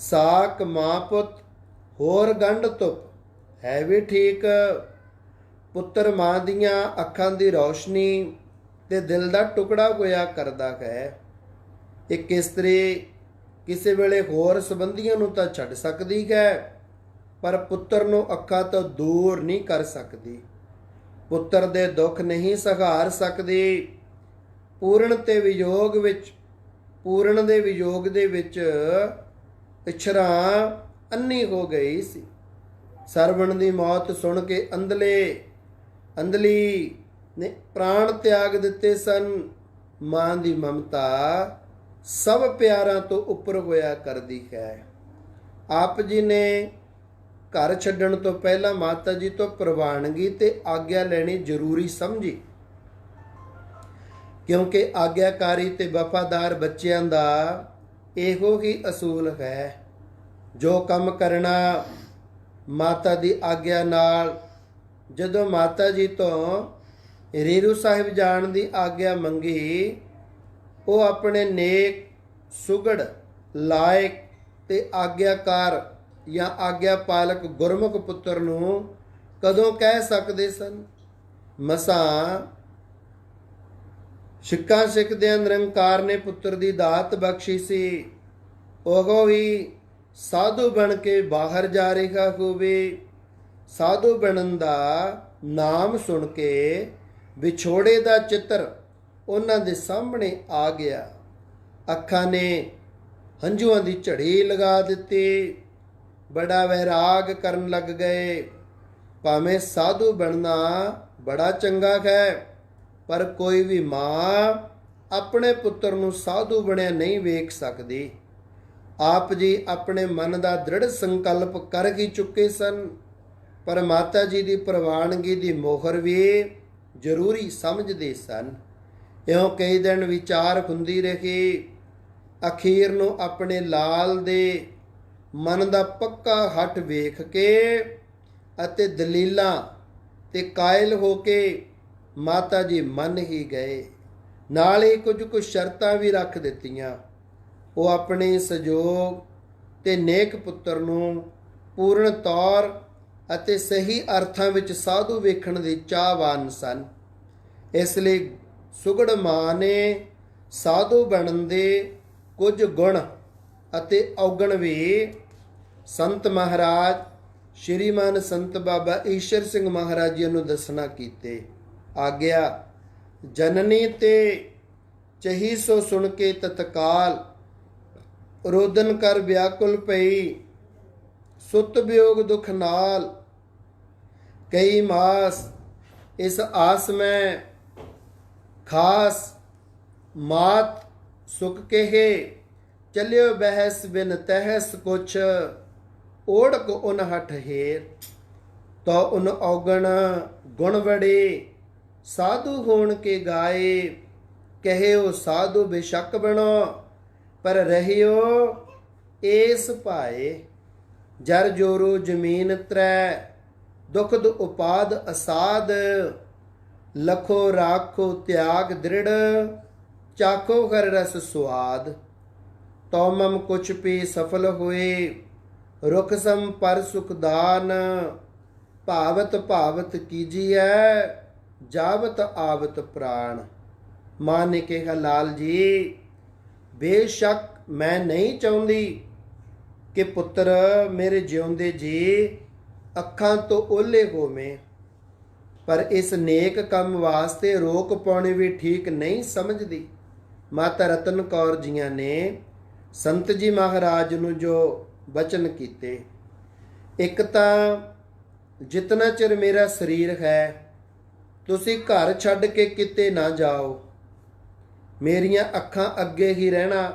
ਸਾਕ ਮਾਂ ਪੁੱਤ ਹੋਰ ਗੰਢ ਧੁੱਪ। ਹੈ ਵੀ ਠੀਕ। ਪੁੱਤਰ ਮਾਂ ਦੀਆਂ ਅੱਖਾਂ ਦੀ ਰੌਸ਼ਨੀ ਤੇ ਦਿਲ ਦਾ ਟੁਕੜਾ ਹੋਇਆ ਕਰਦਾ ਹੈ। ਇੱਕ ਇਸਤਰੀ ਕਿਸੇ ਵੇਲੇ ਹੋਰ ਸੰਬੰਧੀਆਂ ਨੂੰ ਤਾਂ ਛੱਡ ਸਕਦੀ ਹੈ, ਪਰ ਪੁੱਤਰ ਨੂੰ ਅੱਖਾਂ ਤੋਂ ਦੂਰ ਨਹੀਂ ਕਰ ਸਕਦੀ। ਪੁੱਤਰ ਦੇ ਦੁੱਖ ਨਹੀਂ ਸਹਾਰ ਸਕਦੀ। ਪੂਰਨ ਦੇ ਵਿਯੋਗ ਦੇ ਵਿੱਚ ਇਛਰਾਂ ਅੰਨੀ ਹੋ ਗਈ ਸੀ। ਸਰਵਣ ਦੀ ਮੌਤ ਸੁਣ ਕੇ ਅੰਧਲੀ ਨੇ ਪ੍ਰਾਣ ਤਿਆਗ ਦਿੱਤੇ ਸਨ। ਮਾਂ ਦੀ ਮਮਤਾ ਸਭ ਪਿਆਰਾਂ ਤੋਂ ਉੱਪਰ ਹੋਇਆ ਕਰਦੀ ਹੈ। ਆਪ ਜੀ ਨੇ ਘਰ ਛੱਡਣ ਤੋਂ ਪਹਿਲਾਂ ਮਾਤਾ ਜੀ ਤੋਂ ਪ੍ਰਵਾਨਗੀ ਤੇ ਆਗਿਆ ਲੈਣੀ ਜ਼ਰੂਰੀ ਸਮਝੀ, ਕਿਉਂਕਿ ਆਗਿਆਕਾਰੀ ਤੇ ਵਫਾਦਾਰ ਬੱਚਿਆਂ ਦਾ ਇਹੋ ਹੀ ਅਸੂਲ ਹੈ। ਜੋ ਕੰਮ ਕਰਨਾ ਮਾਤਾ ਦੀ ਆਗਿਆ ਨਾਲ। ਜਦੋਂ ਮਾਤਾ ਜੀ ਤੋਂ ਰੀਰੂ ਸਾਹਿਬ ਜਾਣ ਦੀ ਆਗਿਆ ਮੰਗੀ, ਉਹ ਆਪਣੇ ਨੇਕ ਸੁਗੜ ਲਾਇਕ ਤੇ ਆਗਿਆਕਾਰ ਜਾਂ ਆਗਿਆ ਪਾਲਕ ਗੁਰਮੁਖ ਪੁੱਤਰ ਨੂੰ ਕਦੋਂ ਕਹਿ ਸਕਦੇ ਸਨ। ਮਸਾਂ ਸਿੱਖਾਂ ਸਿੱਖਦਿਆਂ ਨਿਰੰਕਾਰ ਨੇ ਪੁੱਤਰ ਦੀ ਦਾਤ ਬਖਸ਼ੀ ਸੀ। ਉਹ ਵੀ ਸਾਧੂ ਬਣ ਕੇ ਬਾਹਰ ਜਾ ਰਿਹਾ ਹੋਵੇ। ਸਾਧੂ ਬਣਨ ਦਾ ਨਾਮ ਸੁਣ ਕੇ ਵਿਛੋੜੇ ਦਾ ਚਿੱਤਰ ਉਹਨਾਂ ਦੇ ਸਾਹਮਣੇ ਆ ਗਿਆ। ਅੱਖਾਂ ਨੇ ਹੰਝੂਆਂ ਦੀ ਝੜੀ ਲਗਾ ਦਿੱਤੀ। ਬੜਾ ਵੈਰਾਗ ਕਰਨ ਲੱਗ ਗਏ। ਭਾਵੇਂ ਸਾਧੂ ਬਣਨਾ ਬੜਾ ਚੰਗਾ ਹੈ, ਪਰ ਕੋਈ ਵੀ ਮਾਂ ਆਪਣੇ ਪੁੱਤਰ ਨੂੰ ਸਾਧੂ ਬਣਿਆ ਨਹੀਂ ਵੇਖ ਸਕਦੀ। ਆਪ ਜੀ ਆਪਣੇ ਮਨ ਦਾ ਦ੍ਰਿੜ ਸੰਕਲਪ ਕਰ ਹੀ ਚੁੱਕੇ ਸਨ, ਪਰ ਮਾਤਾ ਜੀ ਦੀ ਪ੍ਰਵਾਨਗੀ ਦੀ ਮੋਹਰ ਵੀ ਜ਼ਰੂਰੀ ਸਮਝਦੇ ਸਨ। ਇਉਂ ਕਈ ਦਿਨ ਵਿਚਾਰ ਹੁੰਦੀ ਰਹੀ। ਅਖੀਰ ਨੂੰ ਆਪਣੇ ਲਾਲ ਦੇ ਮਨ ਦਾ ਪੱਕਾ ਹੱਠ ਵੇਖ ਕੇ ਅਤੇ ਦਲੀਲਾਂ ਤੇ ਕਾਇਲ ਹੋ ਕੇ ਮਾਤਾ ਜੀ ਮੰਨ ਹੀ ਗਏ। ਨਾਲ ਹੀ ਕੁਝ ਸ਼ਰਤਾਂ ਵੀ ਰੱਖ ਦਿੱਤੀਆਂ। ਉਹ ਆਪਣੇ ਸਜੋਗ ਤੇ ਨੇਕ ਪੁੱਤਰ ਨੂੰ ਪੂਰਨ ਤੌਰ ਅਤੇ ਸਹੀ ਅਰਥਾਂ ਵਿੱਚ ਸਾਧੂ ਵੇਖਣ ਦੇ ਚਾਹਵਾਨ ਸਨ। ਇਸ ਲਈ ਸੁਗੜ ਮਾਂ ਨੇ ਸਾਧੂ ਬਣਨ ਦੇ ਕੁਝ ਗੁਣ ਅਤੇ ਔਗਣ ਵੀ ਸੰਤ ਮਹਾਰਾਜ ਸ਼੍ਰੀਮਾਨ ਸੰਤ ਬਾਬਾ ਈਸ਼ਰ ਸਿੰਘ ਮਹਾਰਾਜ ਜੀ ਨੂੰ ਦੱਸਣਾ ਕੀਤੇ। ਆਗਿਆ ਜਨਨੀ ਤੇ ਚਹੀ ਸੋ ਸੁਣ ਕੇ ਤਤਕਾਲ ਰੋਦਨ ਕਰ ਵਿਆਕੁਲ ਪਈ। ਸੁਤ ਵਿਯੋਗ ਦੁਖ ਨਾਲ ਕਈ ਮਾਸ ਇਸ ਆਸ ਮੈਂ ਖਾਸ ਮਾਤ ਸੁਖ ਕਹੇ ਚਲਿਓ ਬਹਿਸ ਬਿਨ ਤਹਿਸ ਕੁਛ ਓੜਕ ਉਨ ਹਠ ਹੇਰ। ਤੋ ਉਨ ਔਗਣ ਗੁਣ ਵੜੇ ਸਾਧੂ ਹੋਣ ਕੇ ਗਾਏ। ਕਹਿਓ ਸਾਧੂ ਬੇਸ਼ੱਕ ਬਣੋ ਪਰ ਰਹਿਓ ਏਸ ਭਾਏ। ਜਰ ਜੋਰੂ ਜ਼ਮੀਨ ਤਰੈ ਦੁਖਦ ਉਪਾਦ ਅਸਾਦ। ਲਖੋ ਰਾਖੋ ਤਿਆਗ ਦ੍ਰਿੜ ਚਾਖੋ ਹਰ ਰਸ ਸੁਆਦ। ਤੋ ਮਮ ਕੁਛ ਪੀ ਸਫਲ ਹੋਏ ਰੁਖ ਸਮ ਪਰ ਸੁਖਦਾਨ। ਭਾਵਤ ਭਾਵਤ ਕੀਜੀਐ ਜਾਵਤ ਆਵਤ ਪ੍ਰਾਣ। ਮਾਂ ਨੇ ਕਿਹਾ, ਲਾਲ ਜੀ ਬੇਸ਼ੱਕ ਮੈਂ ਨਹੀਂ ਚਾਹੁੰਦੀ ਕਿ ਪੁੱਤਰ ਮੇਰੇ ਜਿਉਂਦੇ ਜੀ ਅੱਖਾਂ ਤੋਂ ਓਹਲੇ ਹੋਵੇਂ। ਪਰ ਇਸ ਨੇਕ ਕੰਮ ਵਾਸਤੇ ਰੋਕ ਪਾਉਣੀ ਵੀ ਠੀਕ ਨਹੀਂ ਸਮਝਦੀ। ਮਾਤਾ ਰਤਨ ਕੌਰ ਜੀਆਂ ਨੇ ਸੰਤ ਜੀ ਮਹਾਰਾਜ ਨੂੰ ਜੋ ਬਚਨ ਕੀਤੇ, ਇੱਕ ਤਾਂ ਜਿਤਨਾ ਚਿਰ ਮੇਰਾ ਸਰੀਰ ਹੈ ਤੁਸੀਂ ਘਰ ਛੱਡ ਕੇ ਕਿਤੇ ਨਾ ਜਾਓ, ਮੇਰੀਆਂ ਅੱਖਾਂ ਅੱਗੇ ਹੀ ਰਹਿਣਾ।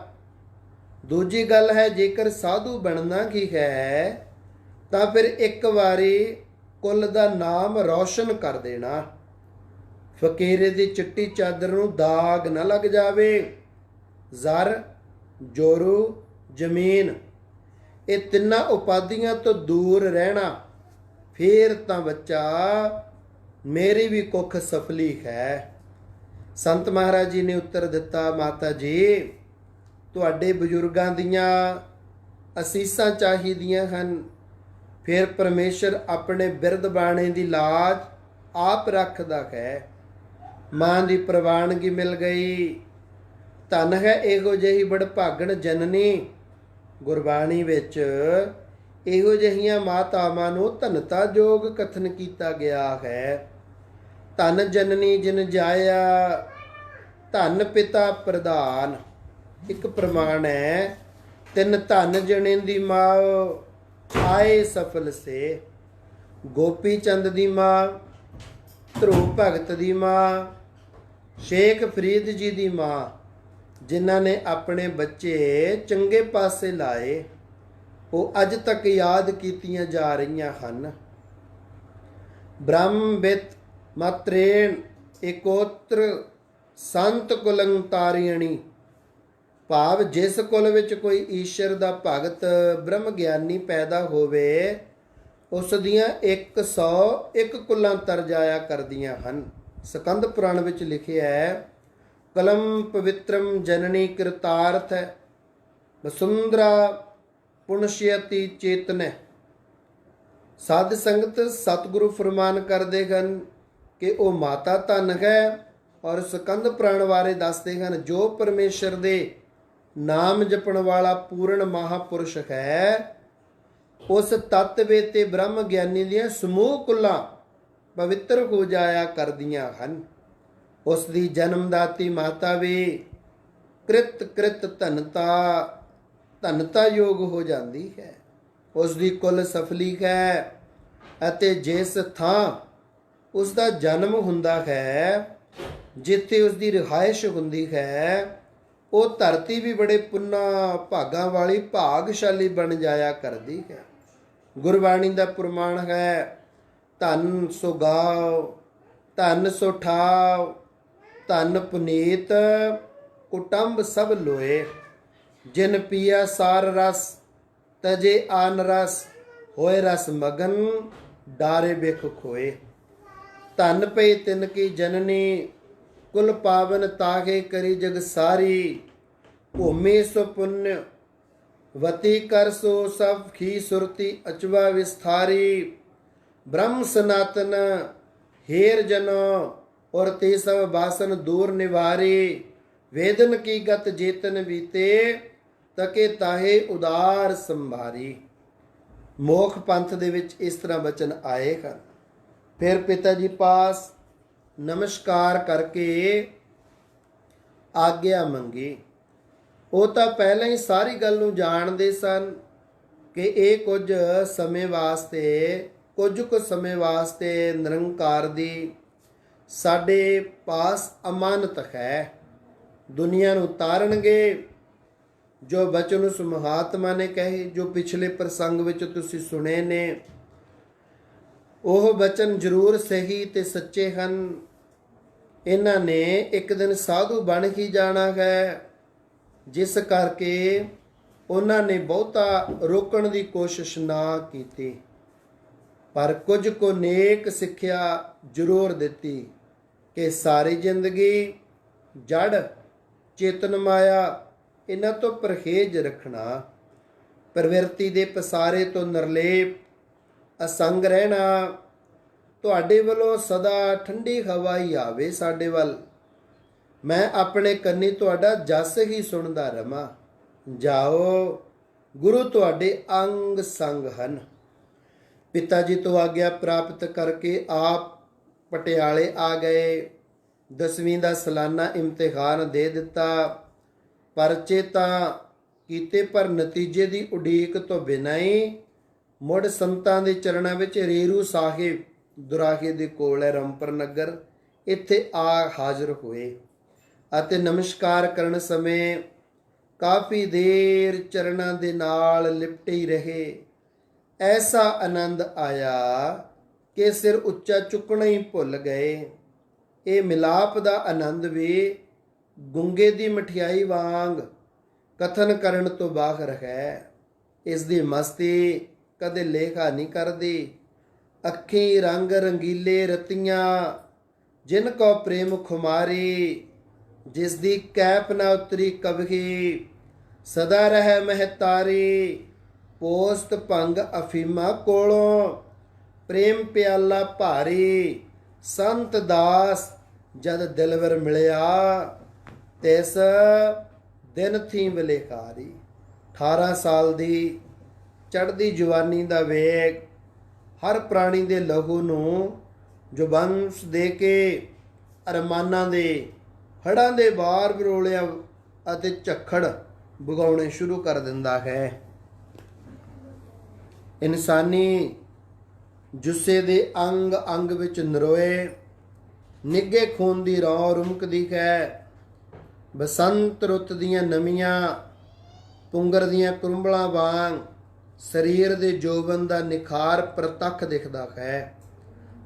ਦੂਜੀ ਗੱਲ ਹੈ, ਜੇਕਰ ਸਾਧੂ ਬਣਨਾ ਹੀ ਹੈ ਤਾਂ ਫਿਰ ਇੱਕ ਵਾਰੀ ਕੁੱਲ ਦਾ ਨਾਮ ਰੌਸ਼ਨ ਕਰ ਦੇਣਾ। ਫਕੀਰੇ ਦੀ ਚਿੱਟੀ ਚਾਦਰ ਨੂੰ ਦਾਗ ਨਾ ਲੱਗ ਜਾਵੇ। ਜ਼ਰ, ਜੋਰੂ, ਜ਼ਮੀਨ, ਇਹ ਤਿੰਨਾਂ ਉਪਾਧੀਆਂ ਤੋਂ ਦੂਰ ਰਹਿਣਾ, ਫੇਰ ਤਾਂ ਬੱਚਾ ਮੇਰੀ ਵੀ ਕੁੱਖ ਸਫਲੀ ਹੈ। ਸੰਤ ਮਹਾਰਾਜ ਜੀ ਨੇ ਉੱਤਰ ਦਿੱਤਾ, ਮਾਤਾ ਜੀ ਤੁਹਾਡੇ ਬਜ਼ੁਰਗਾਂ ਦੀਆਂ ਅਸੀਸਾਂ ਚਾਹੀਦੀਆਂ ਹਨ, ਫਿਰ ਪਰਮੇਸ਼ਰ ਆਪਣੇ ਬਿਰਧ ਬਾਣੇ ਦੀ ਲਾਜ ਆਪ ਰੱਖਦਾ ਹੈ। ਮਾਂ ਦੀ ਪ੍ਰਵਾਨਗੀ ਮਿਲ ਗਈ। ਧਨ ਹੈ ਇਹੋ ਜਿਹੀ ਬੜਭਾਗਣ ਜਨਨੀ। ਗੁਰਬਾਣੀ ਵਿੱਚ ਇਹੋ ਜਿਹੀਆਂ ਮਾਤਾਵਾਂ ਨੂੰ ਧਨਤਾ ਯੋਗ ਕਥਨ ਕੀਤਾ ਗਿਆ ਹੈ। ਧਨ ਜਨਨੀ ਜਿਨ ਜਾਇਆ, ਧਨ ਪਿਤਾ ਪ੍ਰਧਾਨ। ਇੱਕ ਪ੍ਰਮਾਣ ਹੈ, ਤਿੰਨ ਧਨ ਜਣੇਂਦੀ ਮਾਂ ਆਏ ਸਫਲ ਸੇ। ਗੋਪੀ ਚੰਦ ਦੀ ਮਾਂ, ਧਰੂਪ ਭਗਤ ਦੀ ਮਾਂ, ਸ਼ੇਖ ਫਰੀਦ ਜੀ ਦੀ ਮਾਂ, ਜਿਨ੍ਹਾਂ ਨੇ ਆਪਣੇ ਬੱਚੇ ਚੰਗੇ ਪਾਸੇ ਲਾਏ, ਉਹ ਅੱਜ ਤੱਕ ਯਾਦ ਕੀਤੀਆਂ ਜਾ ਰਹੀਆਂ ਹਨ। ਬ੍ਰਹਮ ਬਿਤ ਮਾਤਰੇਣ ਏਕੋਤਰ ਸੰਤ ਕੁਲੰ ਤਾਰਿਯਣੀ। ਭਾਵ ਜਿਸ ਕੁਲ ਵਿੱਚ ਕੋਈ ਈਸ਼ਰ ਦਾ ਭਗਤ ਬ੍ਰਹਮ ਗਿਆਨੀ ਪੈਦਾ ਹੋਵੇ, ਉਸ ਦੀਆਂ 101 ਕੁਲਾਂ ਤਰ ਜਾਇਆ ਕਰਦੀਆਂ ਹਨ। ਸਕੰਦ ਪੁਰਾਣ ਵਿੱਚ ਲਿਖਿਆ ਹੈ, ਕਲਮ ਪਵਿੱਤਰਮ ਜਨਨੀ ਕਿਰਤਾਰਥ ਵਸੁੰਧਰਾ ਪੁਣਸ਼ਯਤੀ ਚੇਤਨੈ। ਸਾਧ ਸੰਗਤ ਸਤਿਗੁਰੂ ਫਰਮਾਨ ਕਰਦੇ ਹਨ ਕਿ ਉਹ ਮਾਤਾ ਧਨ ਹੈ, ਔਰ ਸਕੰਦ ਪੁਰਾਣ ਬਾਰੇ ਦੱਸਦੇ ਹਨ, ਜੋ ਪਰਮੇਸ਼ਰ ਦੇ ਨਾਮ ਜਪਣ ਵਾਲਾ ਪੂਰਨ ਮਹਾਪੁਰਸ਼ ਹੈ, ਉਸ ਤਤਵੇ ਤੇ ਬ੍ਰਹਮ ਗਿਆਨੀ ਦੀਆਂ ਸਮੂਹ ਕੁਲਾਂ ਪਵਿੱਤਰ ਹੋ ਜਾਇਆ ਕਰਦੀਆਂ ਹਨ। ਉਸ ਦੀ ਜਨਮਦਾਤੀ ਮਾਤਾ ਵੀ ਕ੍ਰਿਤ ਕ੍ਰਿਤ ਧਨਤਾ ਯੋਗ ਹੋ ਜਾਂਦੀ ਹੈ। ਉਸ ਦੀ ਕੁੱਲ ਸਫਲੀ ਹੈ, ਅਤੇ ਜਿਸ ਥਾਂ ਉਸ ਦਾ ਜਨਮ ਹੁੰਦਾ ਹੈ, ਜਿੱਥੇ ਉਸ ਦੀ ਰਿਹਾਇਸ਼ ਹੁੰਦੀ ਹੈ, ਉਹ ਧਰਤੀ ਵੀ ਬੜੇ ਪੁੰਨਾ ਭਾਗਾਂ ਵਾਲੀ ਭਾਗਸ਼ਾਲੀ ਬਣ ਜਾਇਆ ਕਰਦੀ ਹੈ। ਗੁਰਬਾਣੀ ਦਾ ਪ੍ਰਮਾਣ ਹੈ, ਧਨ ਸੋ ਗਾਓ, ਧਨ ਸੋ ਠਾਓ, ਧਨ ਪੁਨੀਤ ਕੁਟੰਬ ਸਭ ਲੋਏ। ਜਿਨ ਪੀਆ ਸਾਰ ਰਸ ਤਜੇ ਆਨ ਰਸ, ਹੋਏ ਰਸ ਮਗਨ ਡਾਰੇ ਬਿਖ ਖੋਏ। ਧਨ ਪਈ ਤਿਨ ਕੀ ਜਨਨੀ, ਕੁਲ ਪਾਵਨ ਤਾਗੇ ਕਰੀ ਜਗ ਸਾਰੀ। ਭੂਮੀ ਸੋ ਪੁੰਨ ਵਤੀ ਕਰ ਸੋ ਸਭ ਖੀ ਸੁਰਤੀ ਅਚਵਾ ਵਿਸਥਾਰੀ। ਬ੍ਰਹਮ ਸਨਾਤਨ हेर जनो और ते सब बासन दूर निवारे। वेदन की गत जेतन बीते तके ताहे उदार संभारी। मोख पंथ ਦੇ ਵਿੱਚ ਇਸ ਤਰ੍ਹਾਂ ਬਚਨ ਆਏ ਹਨ। ਫਿਰ ਪਿਤਾ ਜੀ ਪਾਸ ਨਮਸਕਾਰ ਕਰਕੇ ਆਗਿਆ ਮੰਗੀ। ਉਹ ਤਾਂ ਪਹਿਲਾਂ ਹੀ ਸਾਰੀ ਗੱਲ ਨੂੰ ਜਾਣਦੇ ਸਨ ਕਿ ਇਹ ਕੁਝ ਸਮੇਂ ਵਾਸਤੇ, ਕੁਝ ਕੁ ਸਮੇਂ ਵਾਸਤੇ ਨਿਰੰਕਾਰ ਦੀ ਸਾਡੇ ਪਾਸ ਅਮਾਨਤ ਹੈ। ਦੁਨੀਆ ਨੂੰ ਤਾਰਨਗੇ। ਜੋ ਬਚਨ ਉਸ ਮਹਾਤਮਾ ਨੇ ਕਹੇ, ਜੋ ਪਿਛਲੇ ਪ੍ਰਸੰਗ ਵਿੱਚ ਤੁਸੀਂ ਸੁਣੇ ਨੇ, ਉਹ ਬਚਨ ਜ਼ਰੂਰ ਸਹੀ ਤੇ ਸੱਚੇ ਹਨ। ਇਹਨਾਂ ਨੇ ਇੱਕ ਦਿਨ ਸਾਧੂ ਬਣ ਹੀ ਜਾਣਾ ਹੈ, ਜਿਸ ਕਰਕੇ ਉਹਨਾਂ ਨੇ ਬਹੁਤਾ ਰੋਕਣ ਦੀ ਕੋਸ਼ਿਸ਼ ਨਾ ਕੀਤੀ, ਪਰ ਕੁਝ ਕੁ ਨੇਕ ਸਿੱਖਿਆ ਜ਼ਰੂਰ ਦਿੱਤੀ ਕਿ ਸਾਰੀ ਜ਼ਿੰਦਗੀ ਜੜ ਚੇਤਨ ਮਾਇਆ ਇਹਨਾਂ ਤੋਂ ਪਰਹੇਜ਼ ਰੱਖਣਾ, ਪ੍ਰਵਿਰਤੀ ਦੇ ਪਸਾਰੇ ਤੋਂ ਨਿਰਲੇਪ ਅਸੰਗ ਰਹਿਣਾ। ਤੁਹਾਡੇ ਵੱਲੋਂ ਸਦਾ ਠੰਡੀ ਹਵਾ ਹੀ ਆਵੇ ਸਾਡੇ ਵੱਲ, ਮੈਂ ਆਪਣੇ ਕੰਨੀ ਤੁਹਾਡਾ ਜਸ ਹੀ ਸੁਣਦਾ ਰਵਾਂ। ਜਾਓ, ਗੁਰੂ ਤੁਹਾਡੇ ਅੰਗ ਸੰਗ ਹਨ। ਪਿਤਾ ਜੀ ਤੋਂ ਆਗਿਆ ਪ੍ਰਾਪਤ ਕਰਕੇ ਆਪ ਪਟਿਆਲੇ ਆ ਗਏ। 10ਵੀਂ ਦਾ ਸਾਲਾਨਾ ਇਮਤਿਹਾਨ ਦੇ ਦਿੱਤਾ। ਪਰਚੇ ਤਾਂ ਕੀਤੇ ਪਰ ਨਤੀਜੇ ਦੀ ਉਡੀਕ ਤੋਂ ਬਿਨਾਂ ਹੀ ਮੁੜ ਸੰਤਾਂ ਦੇ ਚਰਨਾਂ ਵਿੱਚ ਰੇਰੂ ਸਾਹਿਬ ਦੁਰਾਹੇ ਦੇ ਕੋਲ ਹੈ ਰਾਮਪੁਰ ਨਗਰ, ਇੱਥੇ ਆ ਹਾਜ਼ਰ ਹੋਏ ਅਤੇ ਨਮਸਕਾਰ ਕਰਨ ਸਮੇਂ ਕਾਫੀ ਦੇਰ ਚਰਨਾਂ ਦੇ ਨਾਲ ਲਿਪਟੇ ਹੀ ਰਹੇ। ਐਸਾ ਆਨੰਦ ਆਇਆ ਕਿ ਸਿਰ ਉੱਚਾ ਚੁੱਕਣਾ ਹੀ ਭੁੱਲ ਗਏ। ਇਹ ਮਿਲਾਪ ਦਾ ਆਨੰਦ ਵੀ ਗੁੰਗੇ ਦੀ ਮਠਿਆਈ ਵਾਂਗ ਕਥਨ ਕਰਨ ਤੋਂ ਬਾਹਰ ਹੈ। ਇਸ ਦੀ ਮਸਤੀ ਕਦੇ ਲੇਖਾ ਨਹੀਂ ਕਰਦੀ। ਅੱਖੀਂ ਰੰਗ ਰੰਗੀਲੇ ਰਤੀਆਂ ਜਿਨ ਕੋ ਪ੍ਰੇਮ ਖੁਮਾਰੀ, ਜਿਸ ਦੀ ਕੈਪ ਨਾ ਉਤਰੀ ਕਬਹੀ, ਸਦਾ ਰਹਿ ਮਹਿਤਾਰੀ। ਪੋਸਤ ਭੰਗ ਅਫੀਮਾ ਕੋਲੋਂ ਪ੍ਰੇਮ ਪਿਆਲਾ ਭਾਰੀ, ਸੰਤ ਦਾਸ ਜਦ ਦਿਲਵਰ ਮਿਲਿਆ, ਤਿਸ ਦਿਨ ਥੀ ਬਲੇਕਾਰੀ। 18 ਸਾਲ ਦੀ ਚੜ੍ਹਦੀ ਜਵਾਨੀ ਦਾ ਵੇਗ ਹਰ ਪ੍ਰਾਣੀ ਦੇ ਲਹੂ ਨੂੰ ਜੁਬੰਸ ਦੇ ਕੇ ਅਰਮਾਨਾਂ ਦੇ ਹੜਾਂ ਦੇ ਬਾਰ ਬਰੋਲਿਆਂ ਅਤੇ ਝੱਖੜ ਵਗਾਉਣੇ ਸ਼ੁਰੂ ਕਰ ਦਿੰਦਾ ਹੈ। ਇਨਸਾਨੀ ਜੁੱਸੇ ਦੇ ਅੰਗ ਅੰਗ ਵਿੱਚ ਨਰੋਏ ਨਿੱਘੇ ਖੂਨ ਦੀ ਰੌਂ ਰੁਮਕਦੀ ਹੈ। ਬਸੰਤ ਰੁੱਤ ਦੀਆਂ ਨਵੀਆਂ ਪੁੰਗਰ ਦੀਆਂ ਕੁਰੰਬਲਾਂ ਵਾਂਗ ਸਰੀਰ ਦੇ ਜੋਬਨ ਦਾ ਨਿਖਾਰ ਪ੍ਰਤੱਖ ਦਿਖਦਾ ਹੈ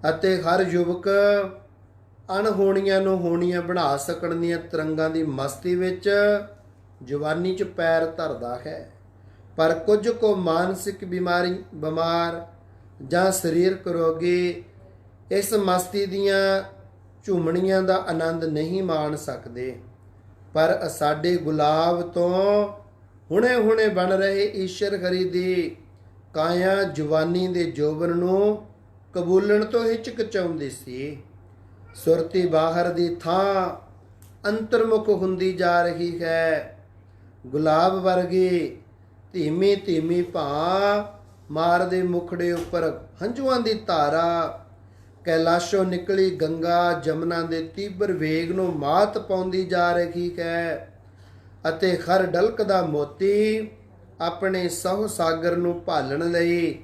ਅਤੇ ਹਰ ਯੁਵਕ ਅਣਹੋਣੀਆਂ ਨੂੰ ਹੋਣੀਆਂ ਬਣਾ ਸਕਣ ਦੀਆਂ ਤਰੰਗਾਂ ਦੀ ਮਸਤੀ ਵਿੱਚ ਜਵਾਨੀ 'ਚ ਪੈਰ ਧਰਦਾ ਹੈ। ਪਰ ਕੁਝ ਕੋ ਮਾਨਸਿਕ ਬਿਮਾਰ ਜਾਂ ਸਰੀਰਕ ਰੋਗੀ ਇਸ ਮਸਤੀ ਦੀਆਂ ਝੂਮਣੀਆਂ ਦਾ ਆਨੰਦ ਨਹੀਂ ਮਾਣ ਸਕਦੇ। ਪਰ ਸਾਡੇ ਗੁਲਾਬ ਤੋਂ ਹੁਣੇ ਹੁਣੇ ਬਣ ਰਹੇ ਈਸ਼ਰ ਹਰੀ ਦੀ ਕਾਇਆ ਜਵਾਨੀ ਦੇ ਜੋਬਨ ਨੂੰ ਕਬੂਲਣ ਤੋਂ ਹਿਚਕਚਾਉਂਦੀ ਸੀ। ਸੁਰਤੀ ਬਾਹਰ ਦੀ ਥਾਂ ਅੰਤਰਮੁਖ ਹੁੰਦੀ ਜਾ ਰਹੀ ਹੈ। ਗੁਲਾਬ ਵਰਗੀ ਧੀਮੀ ਧੀਮੀ ਭਾਂ ਮਾਰਦੇ ਮੁਖੜੇ ਉੱਪਰ ਹੰਝੂਆਂ ਦੀ ਧਾਰਾ ਕੈਲਾਸ਼ੋਂ ਨਿਕਲੀ ਗੰਗਾ ਜਮਨਾ ਦੇ ਤੀਬਰ ਵੇਗ ਨੂੰ ਮਾਤ ਪਾਉਂਦੀ ਜਾ ਰਹੀ ਹੈ ਅਤੇ ਹਰ ਡਲਕਦਾ ਮੋਤੀ ਆਪਣੇ ਸਹੁ ਸਾਗਰ ਨੂੰ ਭਾਲਣ ਲਈ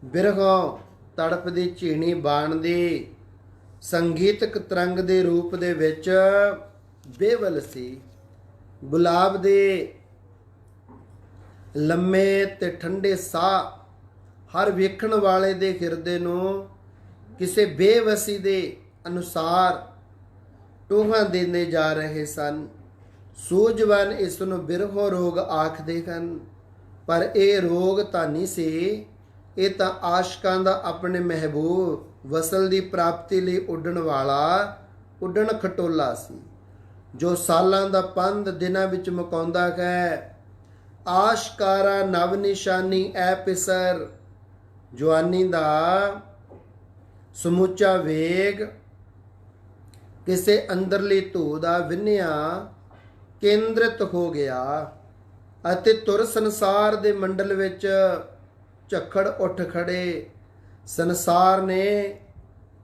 ਬਿਰਹੋਂ ਤੜਪਦੀ ਝੀਣੀ ਬਾਣ ਦੀ ਸੰਗੀਤਕ ਤਰੰਗ ਦੇ ਰੂਪ ਦੇ ਵਿੱਚ ਬੇਵਲ ਸੀ। ਗੁਲਾਬ ਦੇ ਲੰਮੇ ਤੇ ਠੰਡੇ ਸਾਹ ਹਰ ਵੇਖਣ ਵਾਲੇ ਦੇ ਹਿਰਦੇ ਨੂੰ ਕਿਸੇ ਬੇਵਸੀ ਦੇ ਅਨੁਸਾਰ ਟੋਹਾਂ ਦਿੰਦੇ ਜਾ ਰਹੇ ਸਨ। ਸੂਝਵਾਨ ਇਸ ਨੂੰ ਬਿਰਹੋ ਰੋਗ ਆਖਦੇ ਹਨ, ਪਰ ਇਹ ਰੋਗ ਤਾਂ ਨਹੀਂ ਸੀ, ਇਹ ਤਾਂ ਆਸ਼ਕਾਂ ਦਾ ਆਪਣੇ ਮਹਿਬੂਬ ਵਸਲ ਦੀ ਪ੍ਰਾਪਤੀ ਲਈ ਉੱਡਣ ਵਾਲਾ ਉੱਡਣ ਖਟੋਲਾ ਸੀ, ਜੋ ਸਾਲਾਂ ਦਾ ਪੰਧ ਦਿਨਾਂ ਵਿੱਚ ਮੁਕਾਉਂਦਾ ਹੈ। ਆਸ਼ਕਾਰਾ ਨਵ ਨਿਸ਼ਾਨੀ ਐ ਪਿਸਰ, ਜਵਾਨੀ ਦਾ ਸਮੁੱਚਾ ਵੇਗ ਕਿਸੇ ਅੰਦਰਲੀ ਧੂ ਦਾ ਵਿੰਨਿਆ ਕੇਂਦਰਿਤ ਹੋ ਗਿਆ ਅਤੇ ਤੁਰ ਸੰਸਾਰ ਦੇ ਮੰਡਲ ਵਿੱਚ ਝੱਖੜ ਉੱਠ ਖੜੇ। ਸੰਸਾਰ ਨੇ